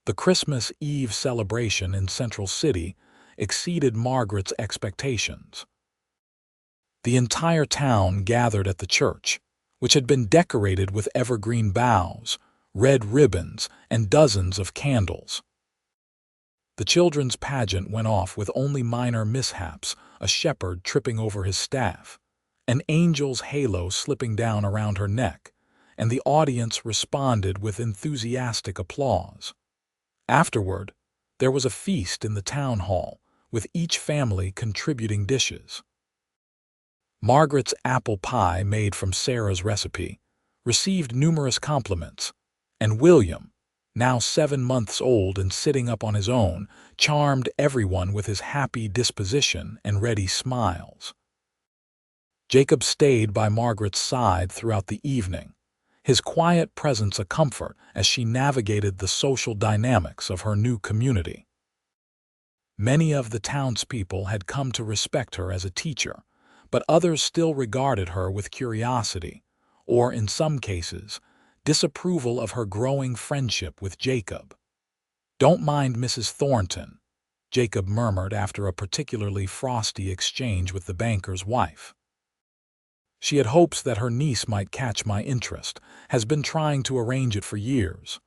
The Christmas Eve celebration in Central City exceeded Margaret's expectations. The entire town gathered at the church, which had been decorated with evergreen boughs, red ribbons, and dozens of candles. The children's pageant went off with only minor mishaps, a shepherd tripping over his staff, an angel's halo slipping down around her neck, and the audience responded with enthusiastic applause. Afterward, there was a feast in the town hall, with each family contributing dishes. Margaret's apple pie, made from Sarah's recipe, received numerous compliments, and William, now 7 months old and sitting up on his own, charmed everyone with his happy disposition and ready smiles. Jacob stayed by Margaret's side throughout the evening, his quiet presence a comfort as she navigated the social dynamics of her new community. Many of the townspeople had come to respect her as a teacher, but others still regarded her with curiosity, or in some cases, disapproval of her growing friendship with Jacob. "Don't mind Mrs. Thornton," Jacob murmured after a particularly frosty exchange with the banker's wife. "She had hopes that her niece might catch my interest, has been trying to arrange it for years."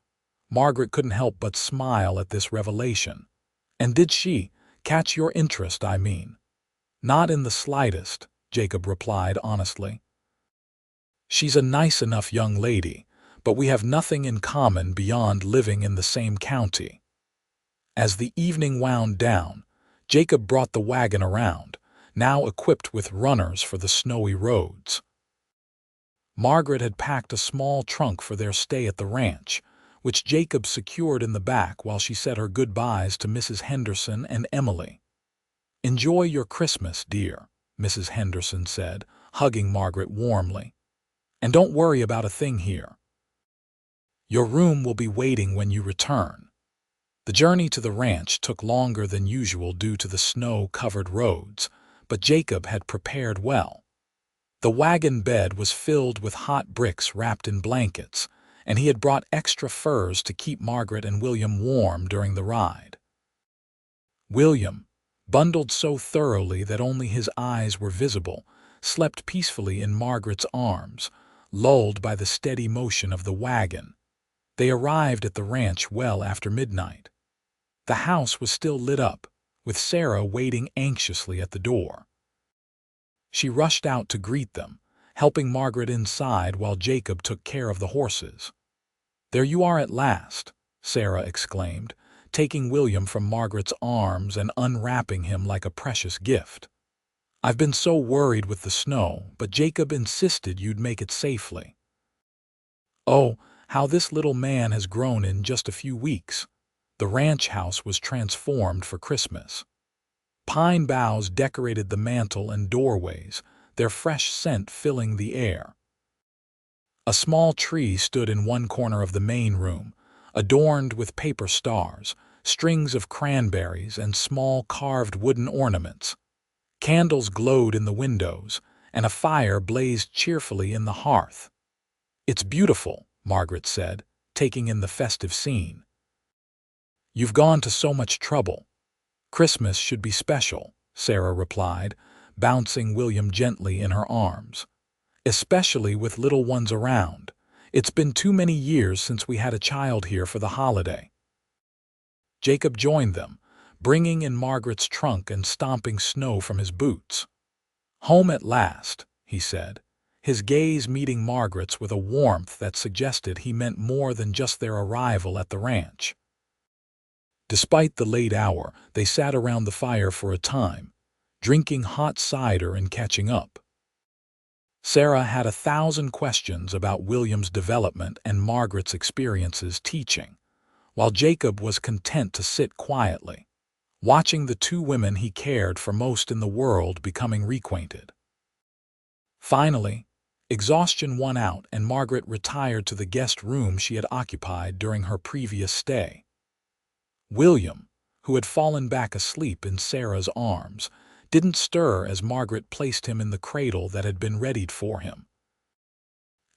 Margaret couldn't help but smile at this revelation. "And did she catch your interest, I mean?" "Not in the slightest," Jacob replied honestly. "She's a nice enough young lady, but we have nothing in common beyond living in the same county." As the evening wound down, Jacob brought the wagon around, now equipped with runners for the snowy roads. Margaret had packed a small trunk for their stay at the ranch, which Jacob secured in the back while she said her goodbyes to Mrs. Henderson and Emily. "Enjoy your Christmas, dear," Mrs. Henderson said, hugging Margaret warmly. "And don't worry about a thing here. Your room will be waiting when you return." The journey to the ranch took longer than usual due to the snow-covered roads, but Jacob had prepared well. The wagon bed was filled with hot bricks wrapped in blankets, and he had brought extra furs to keep Margaret and William warm during the ride. William, bundled so thoroughly that only his eyes were visible, slept peacefully in Margaret's arms, lulled by the steady motion of the wagon. They arrived at the ranch well after midnight. The house was still lit up, with Sarah waiting anxiously at the door. She rushed out to greet them, helping Margaret inside while Jacob took care of the horses. "There you are at last," Sarah exclaimed, taking William from Margaret's arms and unwrapping him like a precious gift. "I've been so worried with the snow, but Jacob insisted you'd make it safely." "Oh, how this little man has grown in just a few weeks." The ranch house was transformed for Christmas. Pine boughs decorated the mantel and doorways, their fresh scent filling the air. A small tree stood in one corner of the main room, adorned with paper stars, strings of cranberries, and small carved wooden ornaments. Candles glowed in the windows, and a fire blazed cheerfully in the hearth. "It's beautiful," Margaret said, taking in the festive scene. "You've gone to so much trouble. Christmas should be special," Sarah replied, bouncing William gently in her arms. "Especially with little ones around. It's been too many years since we had a child here for the holiday." Jacob joined them, bringing in Margaret's trunk and stomping snow from his boots. "Home at last," he said, his gaze meeting Margaret's with a warmth that suggested he meant more than just their arrival at the ranch. Despite the late hour, they sat around the fire for a time, drinking hot cider and catching up. Sarah had 1,000 questions about William's development and Margaret's experiences teaching, while Jacob was content to sit quietly, watching the two women he cared for most in the world becoming reacquainted. Finally, exhaustion won out and Margaret retired to the guest room she had occupied during her previous stay. William, who had fallen back asleep in Sarah's arms, didn't stir as Margaret placed him in the cradle that had been readied for him.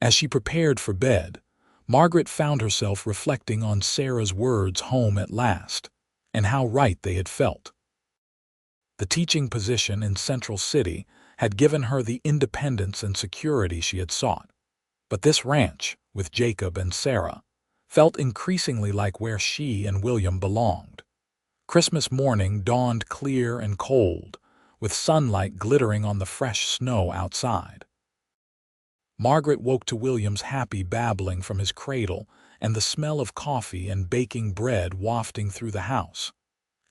As she prepared for bed, Margaret found herself reflecting on Sarah's words, "home at last," and how right they had felt. The teaching position in Central City had given her the independence and security she had sought, but this ranch, with Jacob and Sarah, felt increasingly like where she and William belonged. Christmas morning dawned clear and cold, with sunlight glittering on the fresh snow outside. Margaret woke to William's happy babbling from his cradle and the smell of coffee and baking bread wafting through the house.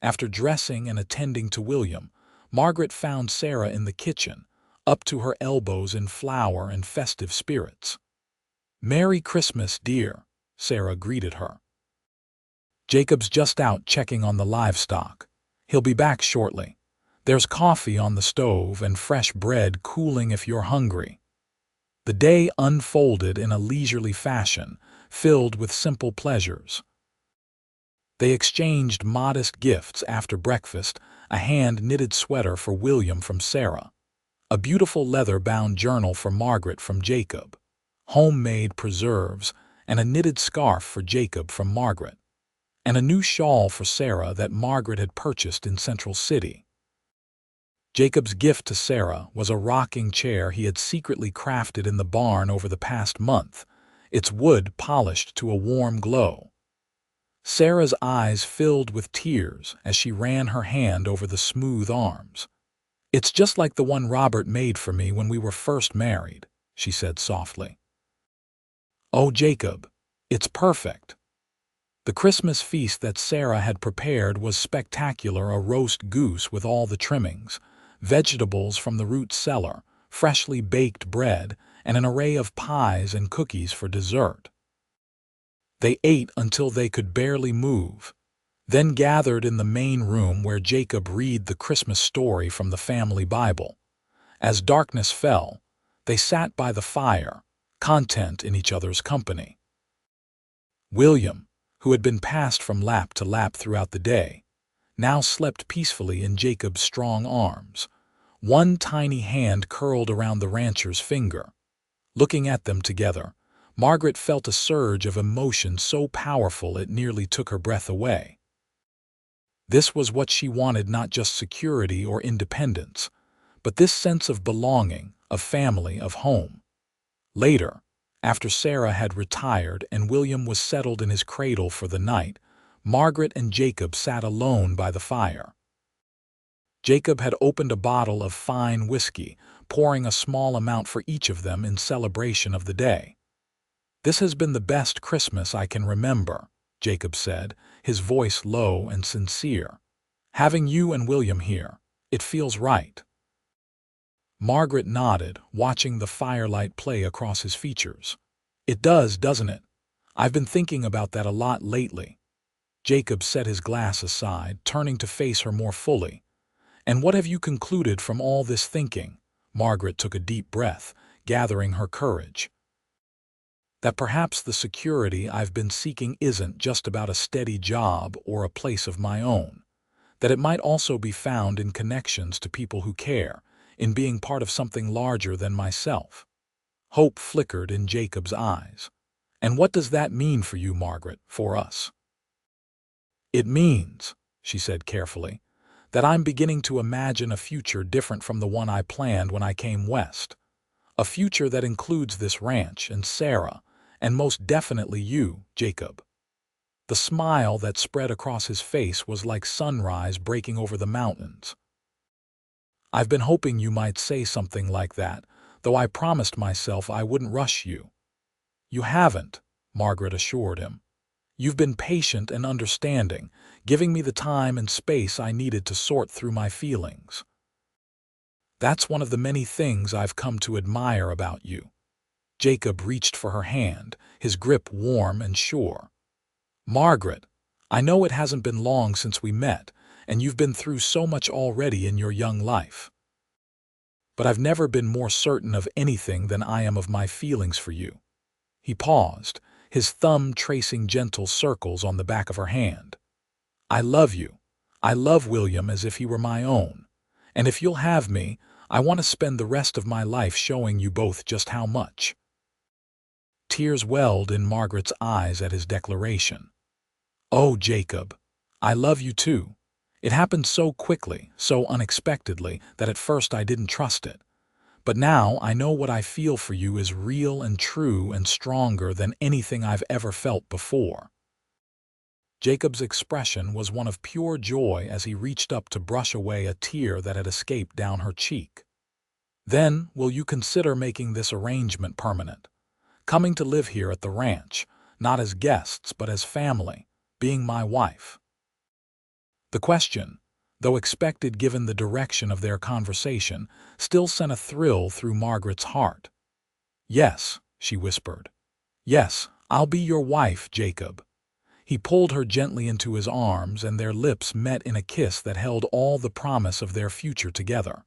After dressing and attending to William, Margaret found Sarah in the kitchen, up to her elbows in flour and festive spirits. "Merry Christmas, dear," Sarah greeted her. "Jacob's just out checking on the livestock. He'll be back shortly. There's coffee on the stove and fresh bread cooling if you're hungry." The day unfolded in a leisurely fashion, filled with simple pleasures. They exchanged modest gifts after breakfast, a hand-knitted sweater for William from Sarah, a beautiful leather-bound journal for Margaret from Jacob, homemade preserves, and a knitted scarf for Jacob from Margaret, and a new shawl for Sarah that Margaret had purchased in Central City. Jacob's gift to Sarah was a rocking chair he had secretly crafted in the barn over the past month, its wood polished to a warm glow. Sarah's eyes filled with tears as she ran her hand over the smooth arms. "It's just like the one Robert made for me when we were first married," she said softly. "Oh, Jacob, it's perfect." The Christmas feast that Sarah had prepared was spectacular, a roast goose with all the trimmings, vegetables from the root cellar, freshly baked bread, and an array of pies and cookies for dessert. They ate until they could barely move, then gathered in the main room where Jacob read the Christmas story from the family Bible. As darkness fell, they sat by the fire, content in each other's company. William, who had been passed from lap to lap throughout the day, now slept peacefully in Jacob's strong arms, one tiny hand curled around the rancher's finger. Looking at them together, Margaret felt a surge of emotion so powerful it nearly took her breath away. This was what she wanted, not just security or independence, but this sense of belonging, of family, of home. Later, after Sarah had retired and William was settled in his cradle for the night, Margaret and Jacob sat alone by the fire. Jacob had opened a bottle of fine whiskey, pouring a small amount for each of them in celebration of the day. "This has been the best Christmas I can remember," Jacob said, his voice low and sincere. "Having you and William here, it feels right." Margaret nodded, watching the firelight play across his features. "It does, doesn't it? I've been thinking about that a lot lately." Jacob set his glass aside, turning to face her more fully. "And what have you concluded from all this thinking?" Margaret took a deep breath, gathering her courage. "That perhaps the security I've been seeking isn't just about a steady job or a place of my own. That it might also be found in connections to people who care, in being part of something larger than myself." Hope flickered in Jacob's eyes. "And what does that mean for you, Margaret, for us?" "It means," she said carefully, "that I'm beginning to imagine a future different from the one I planned when I came west. A future that includes this ranch and Sarah, and most definitely you, Jacob." The smile that spread across his face was like sunrise breaking over the mountains. "I've been hoping you might say something like that, though I promised myself I wouldn't rush you." "You haven't," Margaret assured him. "You've been patient and understanding, giving me the time and space I needed to sort through my feelings. That's one of the many things I've come to admire about you." Jacob reached for her hand, his grip warm and sure. "Margaret, I know it hasn't been long since we met, and you've been through so much already in your young life. But I've never been more certain of anything than I am of my feelings for you." He paused, his thumb tracing gentle circles on the back of her hand. "I love you. I love William as if he were my own. And if you'll have me, I want to spend the rest of my life showing you both just how much." Tears welled in Margaret's eyes at his declaration. "Oh, Jacob, I love you too. It happened so quickly, so unexpectedly, that at first I didn't trust it. But now I know what I feel for you is real and true and stronger than anything I've ever felt before." Jacob's expression was one of pure joy as he reached up to brush away a tear that had escaped down her cheek. "Then, will you consider making this arrangement permanent? Coming to live here at the ranch, not as guests but as family, being my wife?" The question, though expected given the direction of their conversation, still sent a thrill through Margaret's heart. "Yes," she whispered. "Yes, I'll be your wife, Jacob." He pulled her gently into his arms, and their lips met in a kiss that held all the promise of their future together.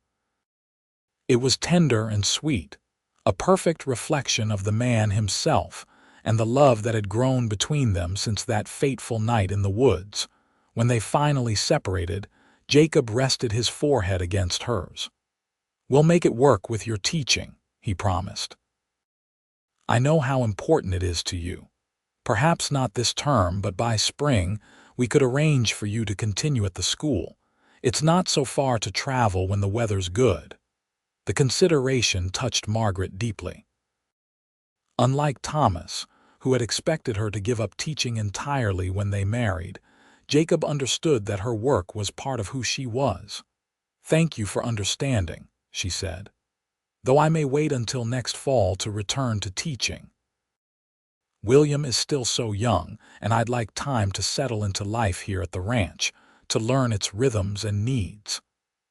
It was tender and sweet, a perfect reflection of the man himself and the love that had grown between them since that fateful night in the woods. When they finally separated, Jacob rested his forehead against hers. "We'll make it work with your teaching," he promised. "I know how important it is to you. Perhaps not this term, but by spring, we could arrange for you to continue at the school. It's not so far to travel when the weather's good." The consideration touched Margaret deeply. Unlike Thomas, who had expected her to give up teaching entirely when they married, Jacob understood that her work was part of who she was. "Thank you for understanding," she said. "Though I may wait until next fall to return to teaching. William is still so young, and I'd like time to settle into life here at the ranch, to learn its rhythms and needs."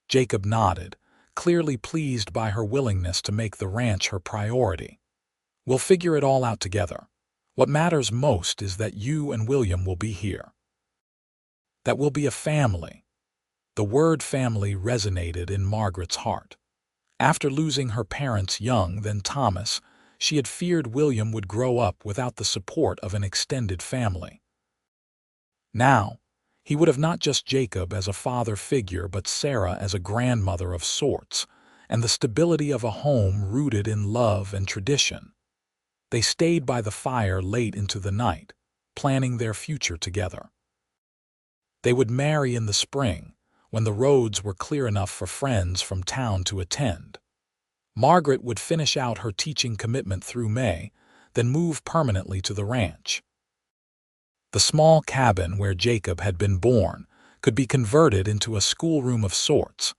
Jacob nodded, clearly pleased by her willingness to make the ranch her priority. "We'll figure it all out together. What matters most is that you and William will be here. That we'll be a family." The word family resonated in Margaret's heart. After losing her parents young, then Thomas, she had feared William would grow up without the support of an extended family. Now, he would have not just Jacob as a father figure but Sarah as a grandmother of sorts, and the stability of a home rooted in love and tradition. They stayed by the fire late into the night, planning their future together. They would marry in the spring, when the roads were clear enough for friends from town to attend. Margaret would finish out her teaching commitment through May, then move permanently to the ranch. The small cabin where Jacob had been born could be converted into a schoolroom of sorts,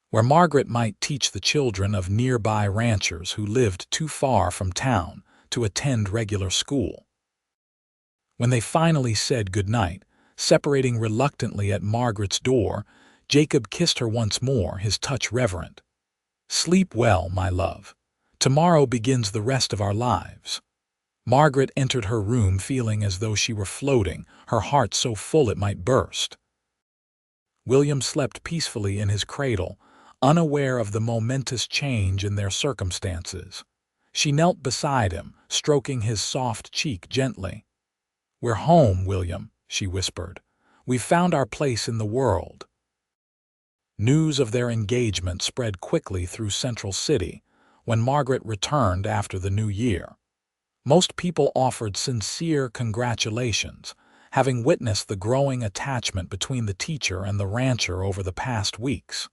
where Margaret might teach the children of nearby ranchers who lived too far from town to attend regular school. When they finally said goodnight, separating reluctantly at Margaret's door, Jacob kissed her once more, his touch reverent. "Sleep well, my love. Tomorrow begins the rest of our lives." Margaret entered her room feeling as though she were floating, her heart so full it might burst. William slept peacefully in his cradle, unaware of the momentous change in their circumstances. She knelt beside him, stroking his soft cheek gently. "We're home, William," she whispered. "We've found our place in the world." News of their engagement spread quickly through Central City when Margaret returned after the new year. Most people offered sincere congratulations, having witnessed the growing attachment between the teacher and the rancher over the past weeks.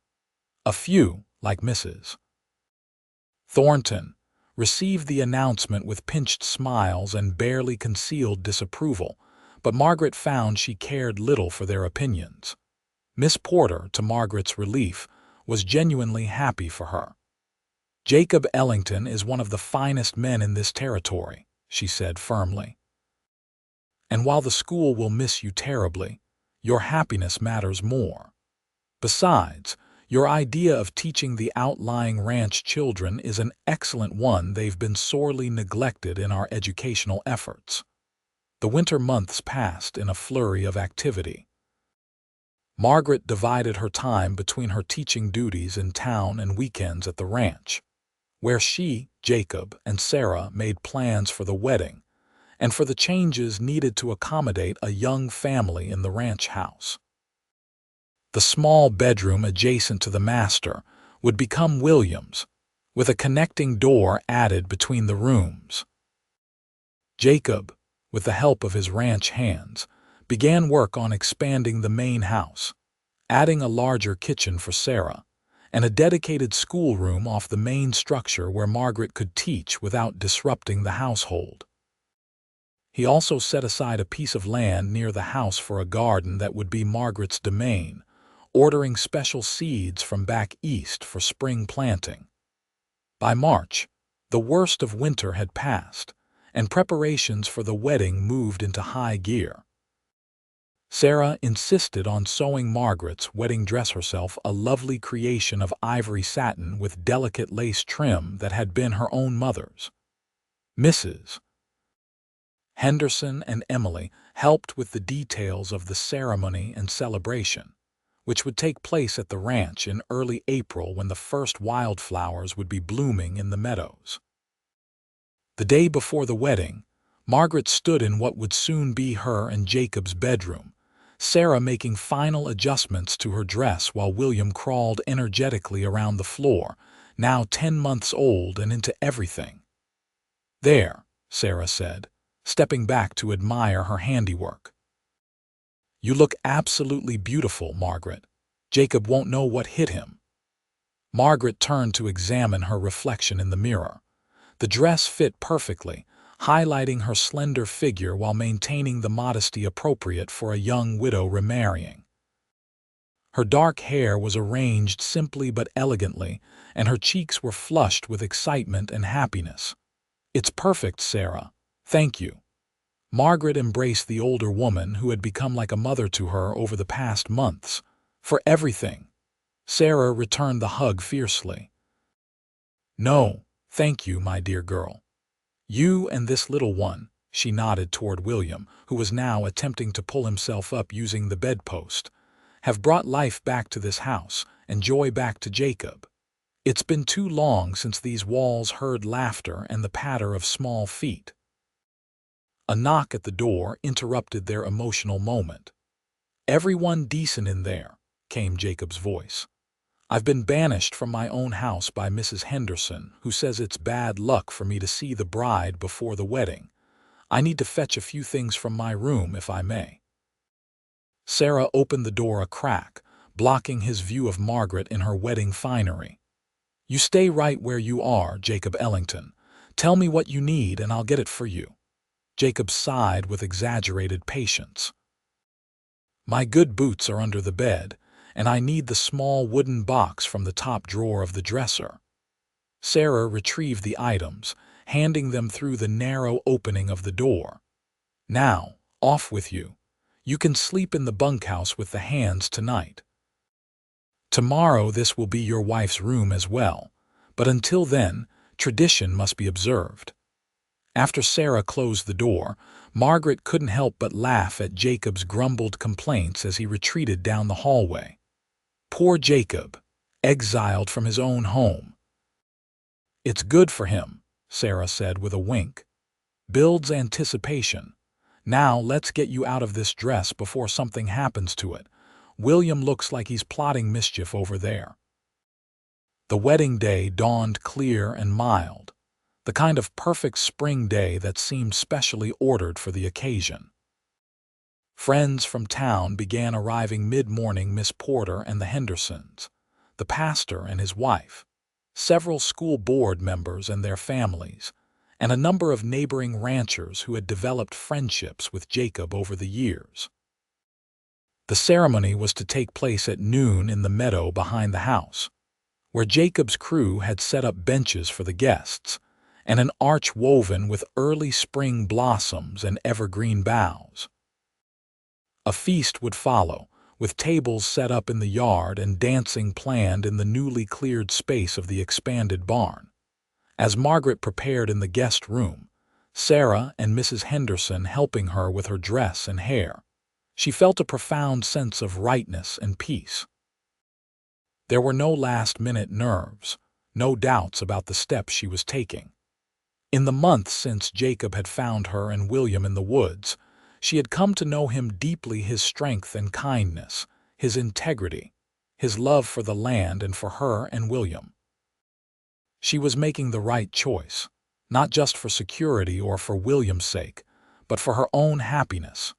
A few, like Mrs. Thornton, received the announcement with pinched smiles and barely concealed disapproval, but Margaret found she cared little for their opinions. Miss Porter, to Margaret's relief, was genuinely happy for her. "Jacob Ellington is one of the finest men in this territory," she said firmly. "And while the school will miss you terribly, your happiness matters more. Besides, your idea of teaching the outlying ranch children is an excellent one. They've been sorely neglected in our educational efforts." The winter months passed in a flurry of activity. Margaret divided her time between her teaching duties in town and weekends at the ranch, where she, Jacob, and Sarah made plans for the wedding and for the changes needed to accommodate a young family in the ranch house. The small bedroom adjacent to the master would become William's, with a connecting door added between the rooms. Jacob, with the help of his ranch hands, began work on expanding the main house, adding a larger kitchen for Sarah, and a dedicated schoolroom off the main structure where Margaret could teach without disrupting the household. He also set aside a piece of land near the house for a garden that would be Margaret's domain, ordering special seeds from back east for spring planting. By March, the worst of winter had passed, and preparations for the wedding moved into high gear. Sarah insisted on sewing Margaret's wedding dress herself, a lovely creation of ivory satin with delicate lace trim that had been her own mother's. Mrs. Henderson and Emily helped with the details of the ceremony and celebration, which would take place at the ranch in early April when the first wildflowers would be blooming in the meadows. The day before the wedding, Margaret stood in what would soon be her and Jacob's bedroom, Sarah making final adjustments to her dress while William crawled energetically around the floor, now 10 months old and into everything. "There," Sarah said, stepping back to admire her handiwork. "You look absolutely beautiful, Margaret. Jacob won't know what hit him." Margaret turned to examine her reflection in the mirror. The dress fit perfectly, highlighting her slender figure while maintaining the modesty appropriate for a young widow remarrying. Her dark hair was arranged simply but elegantly, and her cheeks were flushed with excitement and happiness. "It's perfect, Sarah. Thank you." Margaret embraced the older woman who had become like a mother to her over the past months. "For everything." Sarah returned the hug fiercely. "No, thank you, my dear girl. You and this little one," she nodded toward William, who was now attempting to pull himself up using the bedpost, "have brought life back to this house and joy back to Jacob. It's been too long since these walls heard laughter and the patter of small feet." A knock at the door interrupted their emotional moment. "Everyone decent in there," came Jacob's voice. I've been banished from my own house by Mrs. Henderson, who says it's bad luck for me to see the bride before the wedding. I need to fetch a few things from my room, if I may." Sarah opened the door a crack, blocking his view of Margaret in her wedding finery. "You stay right where you are, Jacob Ellington. Tell me what you need and I'll get it for you." Jacob sighed with exaggerated patience. "My good boots are under the bed, and I need the small wooden box from the top drawer of the dresser." Sarah retrieved the items, handing them through the narrow opening of the door. "Now, off with you. You can sleep in the bunkhouse with the hands tonight. Tomorrow this will be your wife's room as well, but until then, tradition must be observed." After Sarah closed the door, Margaret couldn't help but laugh at Jacob's grumbled complaints as he retreated down the hallway. Poor Jacob, exiled from his own home. "It's good for him," Sarah said with a wink. "Builds anticipation. Now let's get you out of this dress before something happens to it. William looks like he's plotting mischief over there." The wedding day dawned clear and mild, the kind of perfect spring day that seemed specially ordered for the occasion. Friends from town began arriving mid-morning: Miss Porter and the Hendersons, the pastor and his wife, several school board members and their families, and a number of neighboring ranchers who had developed friendships with Jacob over the years. The ceremony was to take place at noon in the meadow behind the house, where Jacob's crew had set up benches for the guests, and an arch woven with early spring blossoms and evergreen boughs. A feast would follow, with tables set up in the yard and dancing planned in the newly cleared space of the expanded barn. As Margaret prepared in the guest room, Sarah and Mrs. Henderson helping her with her dress and hair, she felt a profound sense of rightness and peace. There were no last-minute nerves, no doubts about the steps she was taking. In the months since Jacob had found her and William in the woods, she had come to know him deeply: his strength and kindness, his integrity, his love for the land and for her and William. She was making the right choice, not just for security or for William's sake, but for her own happiness.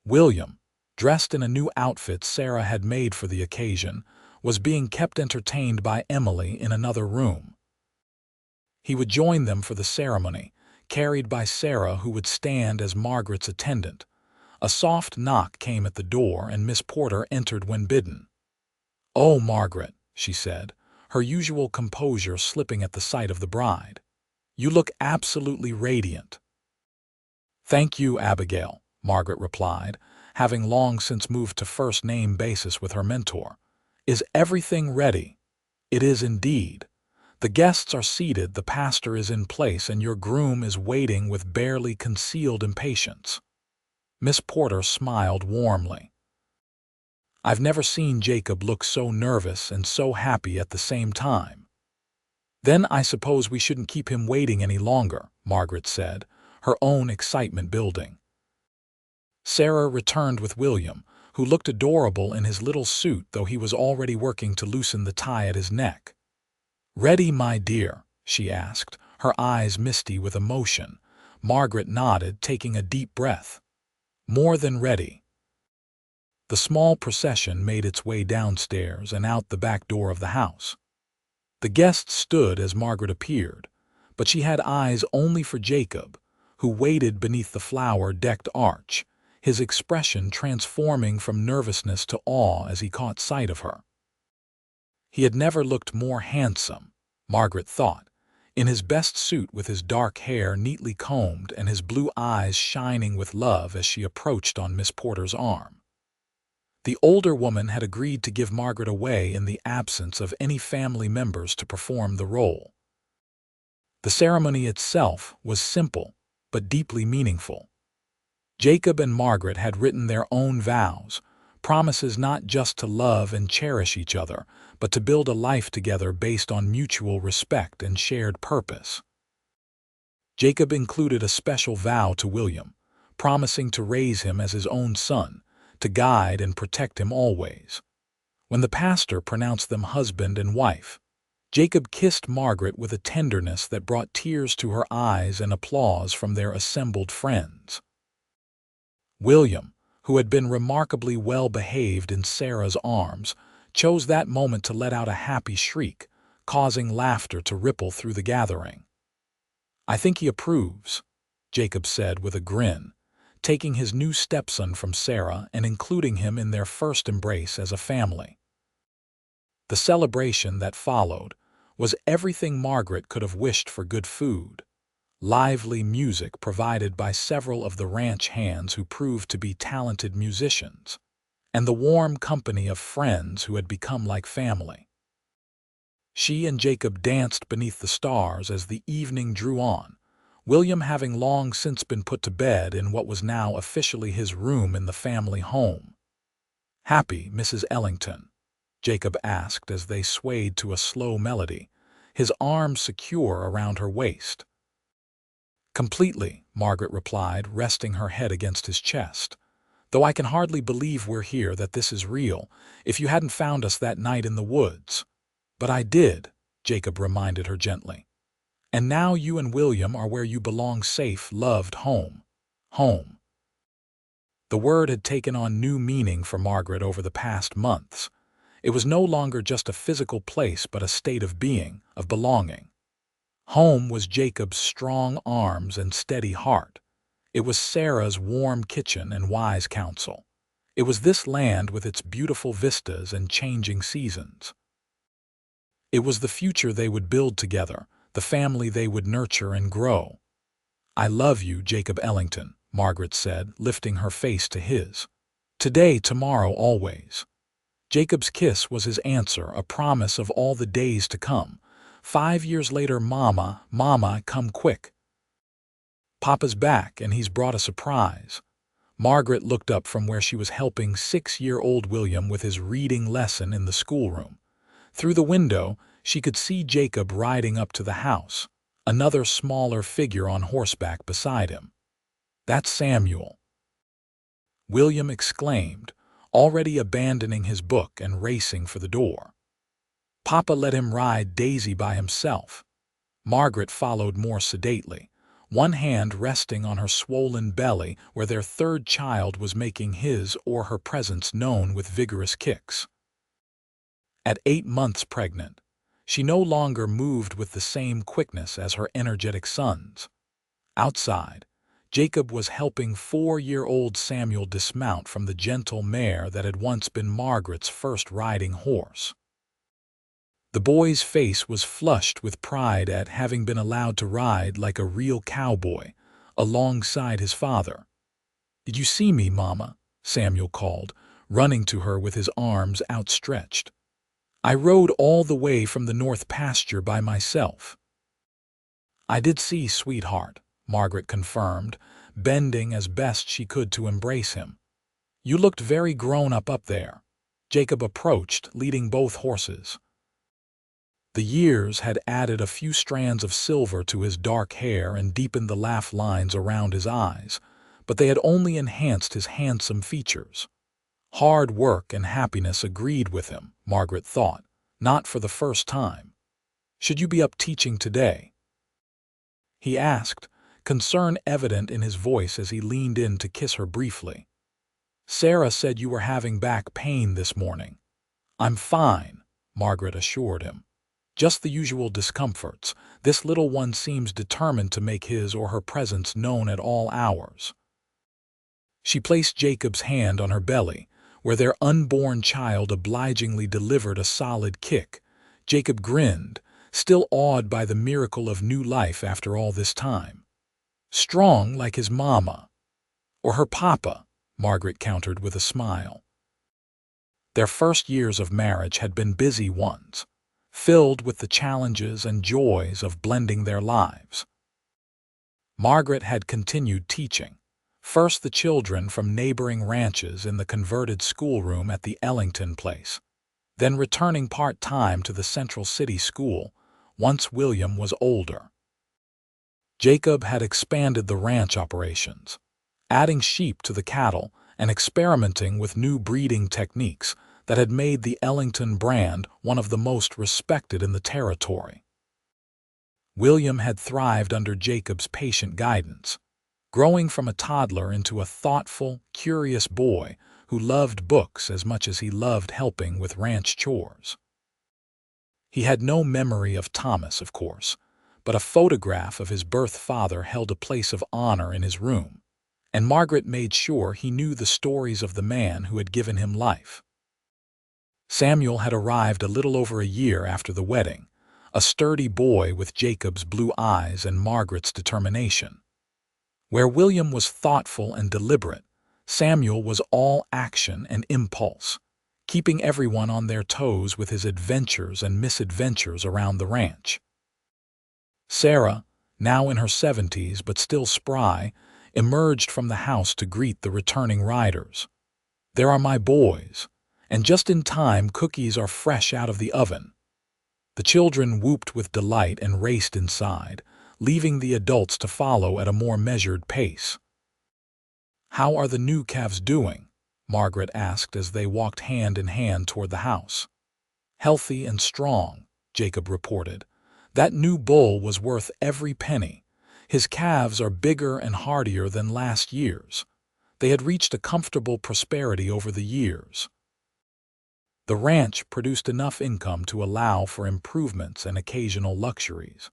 William, dressed in a new outfit Sarah had made for the occasion, was being kept entertained by Emily in another room. He would join them for the ceremony, carried by Sarah, who would stand as Margaret's attendant. A soft knock came at the door and Miss Porter entered when bidden. "Oh, Margaret," she said, her usual composure slipping at the sight of the bride. "You look absolutely radiant." "Thank you, Abigail," Margaret replied, having long since moved to first-name basis with her mentor. "Is everything ready?" "It is indeed. The guests are seated, the pastor is in place, and your groom is waiting with barely concealed impatience." Miss Porter smiled warmly. "I've never seen Jacob look so nervous and so happy at the same time." "Then I suppose we shouldn't keep him waiting any longer," Margaret said, her own excitement building. Sarah returned with William, who looked adorable in his little suit, though he was already working to loosen the tie at his neck. "Ready, my dear?" she asked, her eyes misty with emotion. Margaret nodded, taking a deep breath. "More than ready." The small procession made its way downstairs and out the back door of the house. The guests stood as Margaret appeared, but she had eyes only for Jacob, who waited beneath the flower-decked arch, his expression transforming from nervousness to awe as he caught sight of her. He had never looked more handsome, Margaret thought, in his best suit with his dark hair neatly combed and his blue eyes shining with love as she approached on Miss Porter's arm. The older woman had agreed to give Margaret away in the absence of any family members to perform the role. The ceremony itself was simple but deeply meaningful. Jacob and Margaret had written their own vows, promises not just to love and cherish each other, but to build a life together based on mutual respect and shared purpose. Jacob included a special vow to William, promising to raise him as his own son, to guide and protect him always. When the pastor pronounced them husband and wife, Jacob kissed Margaret with a tenderness that brought tears to her eyes and applause from their assembled friends. William, who had been remarkably well behaved in Sarah's arms, chose that moment to let out a happy shriek, causing laughter to ripple through the gathering. "I think he approves," Jacob said with a grin, taking his new stepson from Sarah and including him in their first embrace as a family. The celebration that followed was everything Margaret could have wished for: good food, lively music provided by several of the ranch hands who proved to be talented musicians, and the warm company of friends who had become like family. She and Jacob danced beneath the stars as the evening drew on, William having long since been put to bed in what was now officially his room in the family home. "Happy, Mrs. Ellington?" Jacob asked as they swayed to a slow melody, his arms secure around her waist. "Completely," Margaret replied, resting her head against his chest. "Though I can hardly believe we're here, that this is real, if you hadn't found us that night in the woods." "But I did," Jacob reminded her gently. "And now you and William are where you belong, safe, loved, home. Home." The word had taken on new meaning for Margaret over the past months. It was no longer just a physical place but a state of being, of belonging. Home was Jacob's strong arms and steady heart. It was Sarah's warm kitchen and wise counsel. It was this land with its beautiful vistas and changing seasons. It was the future they would build together, the family they would nurture and grow. "I love you, Jacob Ellington," Margaret said, lifting her face to his. "Today, tomorrow, always." Jacob's kiss was his answer, a promise of all the days to come. 5 years later, "Mama, Mama, come quick. Papa's back, and he's brought a surprise." Margaret looked up from where she was helping 6-year-old William with his reading lesson in the schoolroom. Through the window, she could see Jacob riding up to the house, another smaller figure on horseback beside him. "That's Samuel," William exclaimed, already abandoning his book and racing for the door. "Papa let him ride Daisy by himself." Margaret followed more sedately, one hand resting on her swollen belly where their third child was making his or her presence known with vigorous kicks. At 8 months pregnant, she no longer moved with the same quickness as her energetic sons. Outside, Jacob was helping 4-year-old Samuel dismount from the gentle mare that had once been Margaret's first riding horse. The boy's face was flushed with pride at having been allowed to ride like a real cowboy alongside his father. "Did you see me, Mama?" Samuel called, running to her with his arms outstretched. "I rode all the way from the north pasture by myself." "I did see, sweetheart," Margaret confirmed, bending as best she could to embrace him. "You looked very grown up there." Jacob approached, leading both horses. The years had added a few strands of silver to his dark hair and deepened the laugh lines around his eyes, but they had only enhanced his handsome features. Hard work and happiness agreed with him, Margaret thought, not for the first time. "Should you be up teaching today?" he asked, concern evident in his voice as he leaned in to kiss her briefly. "Sarah said you were having back pain this morning." "I'm fine," Margaret assured him. "Just the usual discomforts. This little one seems determined to make his or her presence known at all hours." She placed Jacob's hand on her belly, where their unborn child obligingly delivered a solid kick. Jacob grinned, still awed by the miracle of new life after all this time. "Strong like his mama." "Or her papa," Margaret countered with a smile. Their first years of marriage had been busy ones, filled with the challenges and joys of blending their lives. Margaret had continued teaching, first the children from neighboring ranches in the converted schoolroom at the Ellington place, then returning part-time to the Central City School once William was older. Jacob had expanded the ranch operations, adding sheep to the cattle and experimenting with new breeding techniques, that had made the Ellington brand one of the most respected in the territory. William had thrived under Jacob's patient guidance, growing from a toddler into a thoughtful, curious boy who loved books as much as he loved helping with ranch chores. He had no memory of Thomas, of course, but a photograph of his birth father held a place of honor in his room, and Margaret made sure he knew the stories of the man who had given him life. Samuel had arrived a little over a year after the wedding, a sturdy boy with Jacob's blue eyes and Margaret's determination. Where William was thoughtful and deliberate, Samuel was all action and impulse, keeping everyone on their toes with his adventures and misadventures around the ranch. Sarah, now in her 70s but still spry, emerged from the house to greet the returning riders. "There are my boys, and just in time cookies are fresh out of the oven." The children whooped with delight and raced inside, leaving the adults to follow at a more measured pace. "How are the new calves doing?" Margaret asked as they walked hand in hand toward the house. "Healthy and strong," Jacob reported. "That new bull was worth every penny. His calves are bigger and hardier than last year's." They had reached a comfortable prosperity over the years. The ranch produced enough income to allow for improvements and occasional luxuries,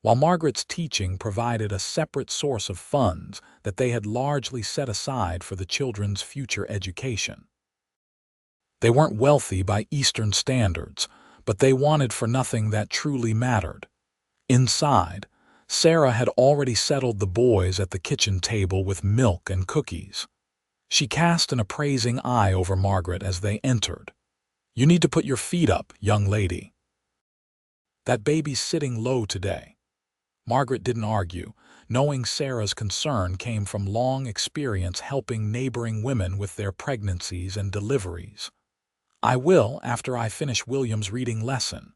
while Margaret's teaching provided a separate source of funds that they had largely set aside for the children's future education. They weren't wealthy by Eastern standards, but they wanted for nothing that truly mattered. Inside, Sarah had already settled the boys at the kitchen table with milk and cookies. She cast an appraising eye over Margaret as they entered. "You need to put your feet up, young lady. That baby's sitting low today." Margaret didn't argue, knowing Sarah's concern came from long experience helping neighboring women with their pregnancies and deliveries. "I will after I finish William's reading lesson."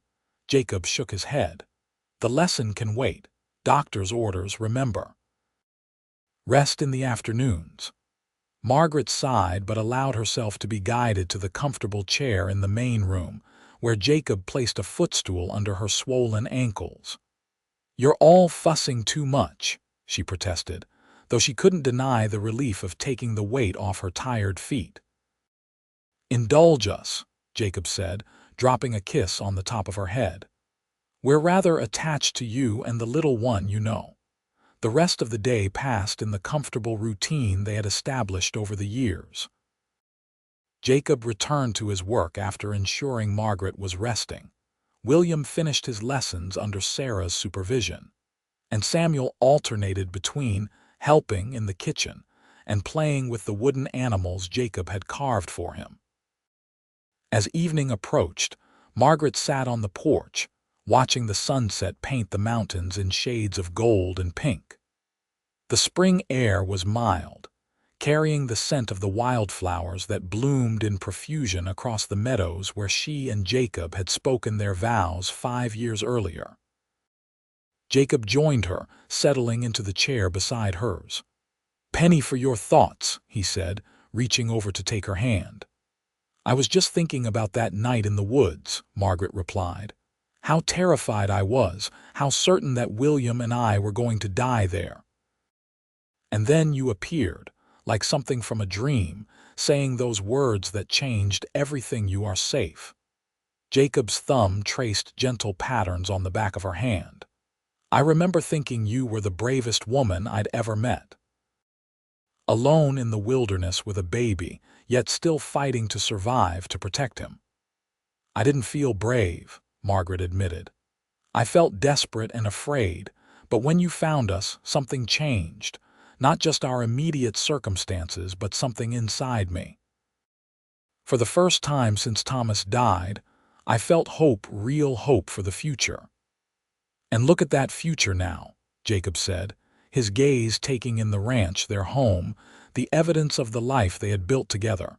Jacob shook his head. "The lesson can wait. Doctor's orders, remember." "Rest in the afternoons." Margaret sighed but allowed herself to be guided to the comfortable chair in the main room, where Jacob placed a footstool under her swollen ankles. "You're all fussing too much," she protested, though she couldn't deny the relief of taking the weight off her tired feet. "Indulge us," Jacob said, dropping a kiss on the top of her head. "We're rather attached to you and the little one, you know." The rest of the day passed in the comfortable routine they had established over the years. Jacob returned to his work after ensuring Margaret was resting. William finished his lessons under Sarah's supervision, and Samuel alternated between helping in the kitchen and playing with the wooden animals Jacob had carved for him. As evening approached, Margaret sat on the porch, watching the sunset paint the mountains in shades of gold and pink. The spring air was mild, carrying the scent of the wildflowers that bloomed in profusion across the meadows where she and Jacob had spoken their vows 5 years earlier. Jacob joined her, settling into the chair beside hers. "Penny for your thoughts," he said, reaching over to take her hand. "I was just thinking about that night in the woods," Margaret replied. "How terrified I was, how certain that William and I were going to die there. And then you appeared, like something from a dream, saying those words that changed everything. You are safe." Jacob's thumb traced gentle patterns on the back of her hand. "I remember thinking you were the bravest woman I'd ever met. Alone in the wilderness with a baby, yet still fighting to survive to protect him." "I didn't feel brave," Margaret admitted. "I felt desperate and afraid, but when you found us, something changed. Not just our immediate circumstances, but something inside me. For the first time since Thomas died, I felt hope, real hope for the future." "And look at that future now," Jacob said, his gaze taking in the ranch, their home, the evidence of the life they had built together.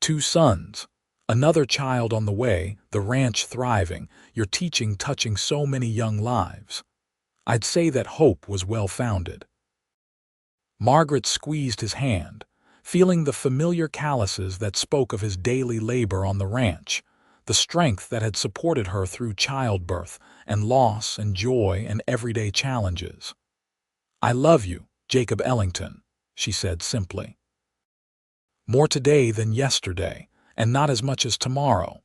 2 sons, another child on the way, the ranch thriving, your teaching touching so many young lives. I'd say that hope was well-founded." Margaret squeezed his hand, feeling the familiar calluses that spoke of his daily labor on the ranch, the strength that had supported her through childbirth and loss and joy and everyday challenges. "I love you, Jacob Ellington," she said simply. "More today than yesterday, and not as much as tomorrow."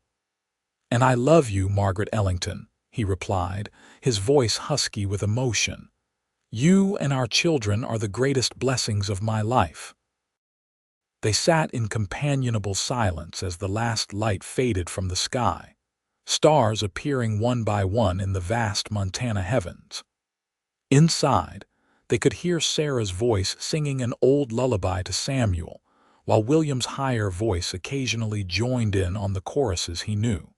"And I love you, Margaret Ellington," he replied, his voice husky with emotion. "You and our children are the greatest blessings of my life." They sat in companionable silence as the last light faded from the sky, stars appearing one by one in the vast Montana heavens. Inside, they could hear Sarah's voice singing an old lullaby to Samuel, while William's higher voice occasionally joined in on the choruses he knew.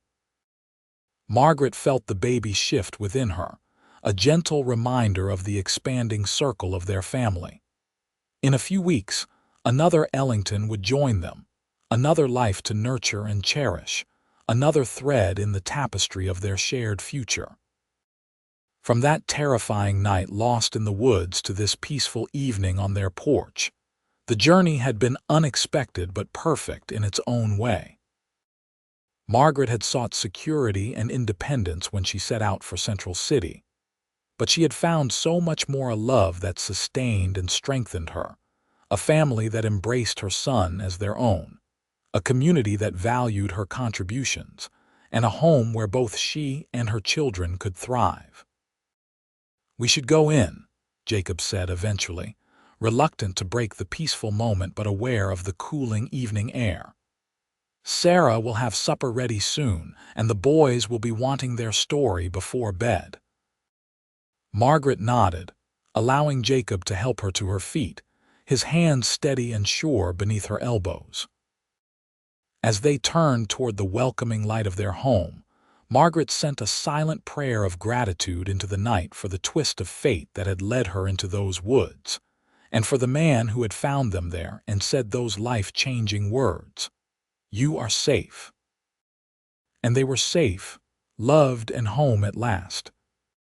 Margaret felt the baby shift within her, a gentle reminder of the expanding circle of their family. In a few weeks, another Ellington would join them, another life to nurture and cherish, another thread in the tapestry of their shared future. From that terrifying night lost in the woods to this peaceful evening on their porch, the journey had been unexpected but perfect in its own way. Margaret had sought security and independence when she set out for Central City, but she had found so much more: a love that sustained and strengthened her, a family that embraced her son as their own, a community that valued her contributions, and a home where both she and her children could thrive. "We should go in," Jacob said eventually, reluctant to break the peaceful moment but aware of the cooling evening air. "Sarah will have supper ready soon, and the boys will be wanting their story before bed." Margaret nodded, allowing Jacob to help her to her feet, his hands steady and sure beneath her elbows. As they turned toward the welcoming light of their home, Margaret sent a silent prayer of gratitude into the night for the twist of fate that had led her into those woods, and for the man who had found them there and said those life-changing words, "You are safe." And they were safe, loved, and home at last.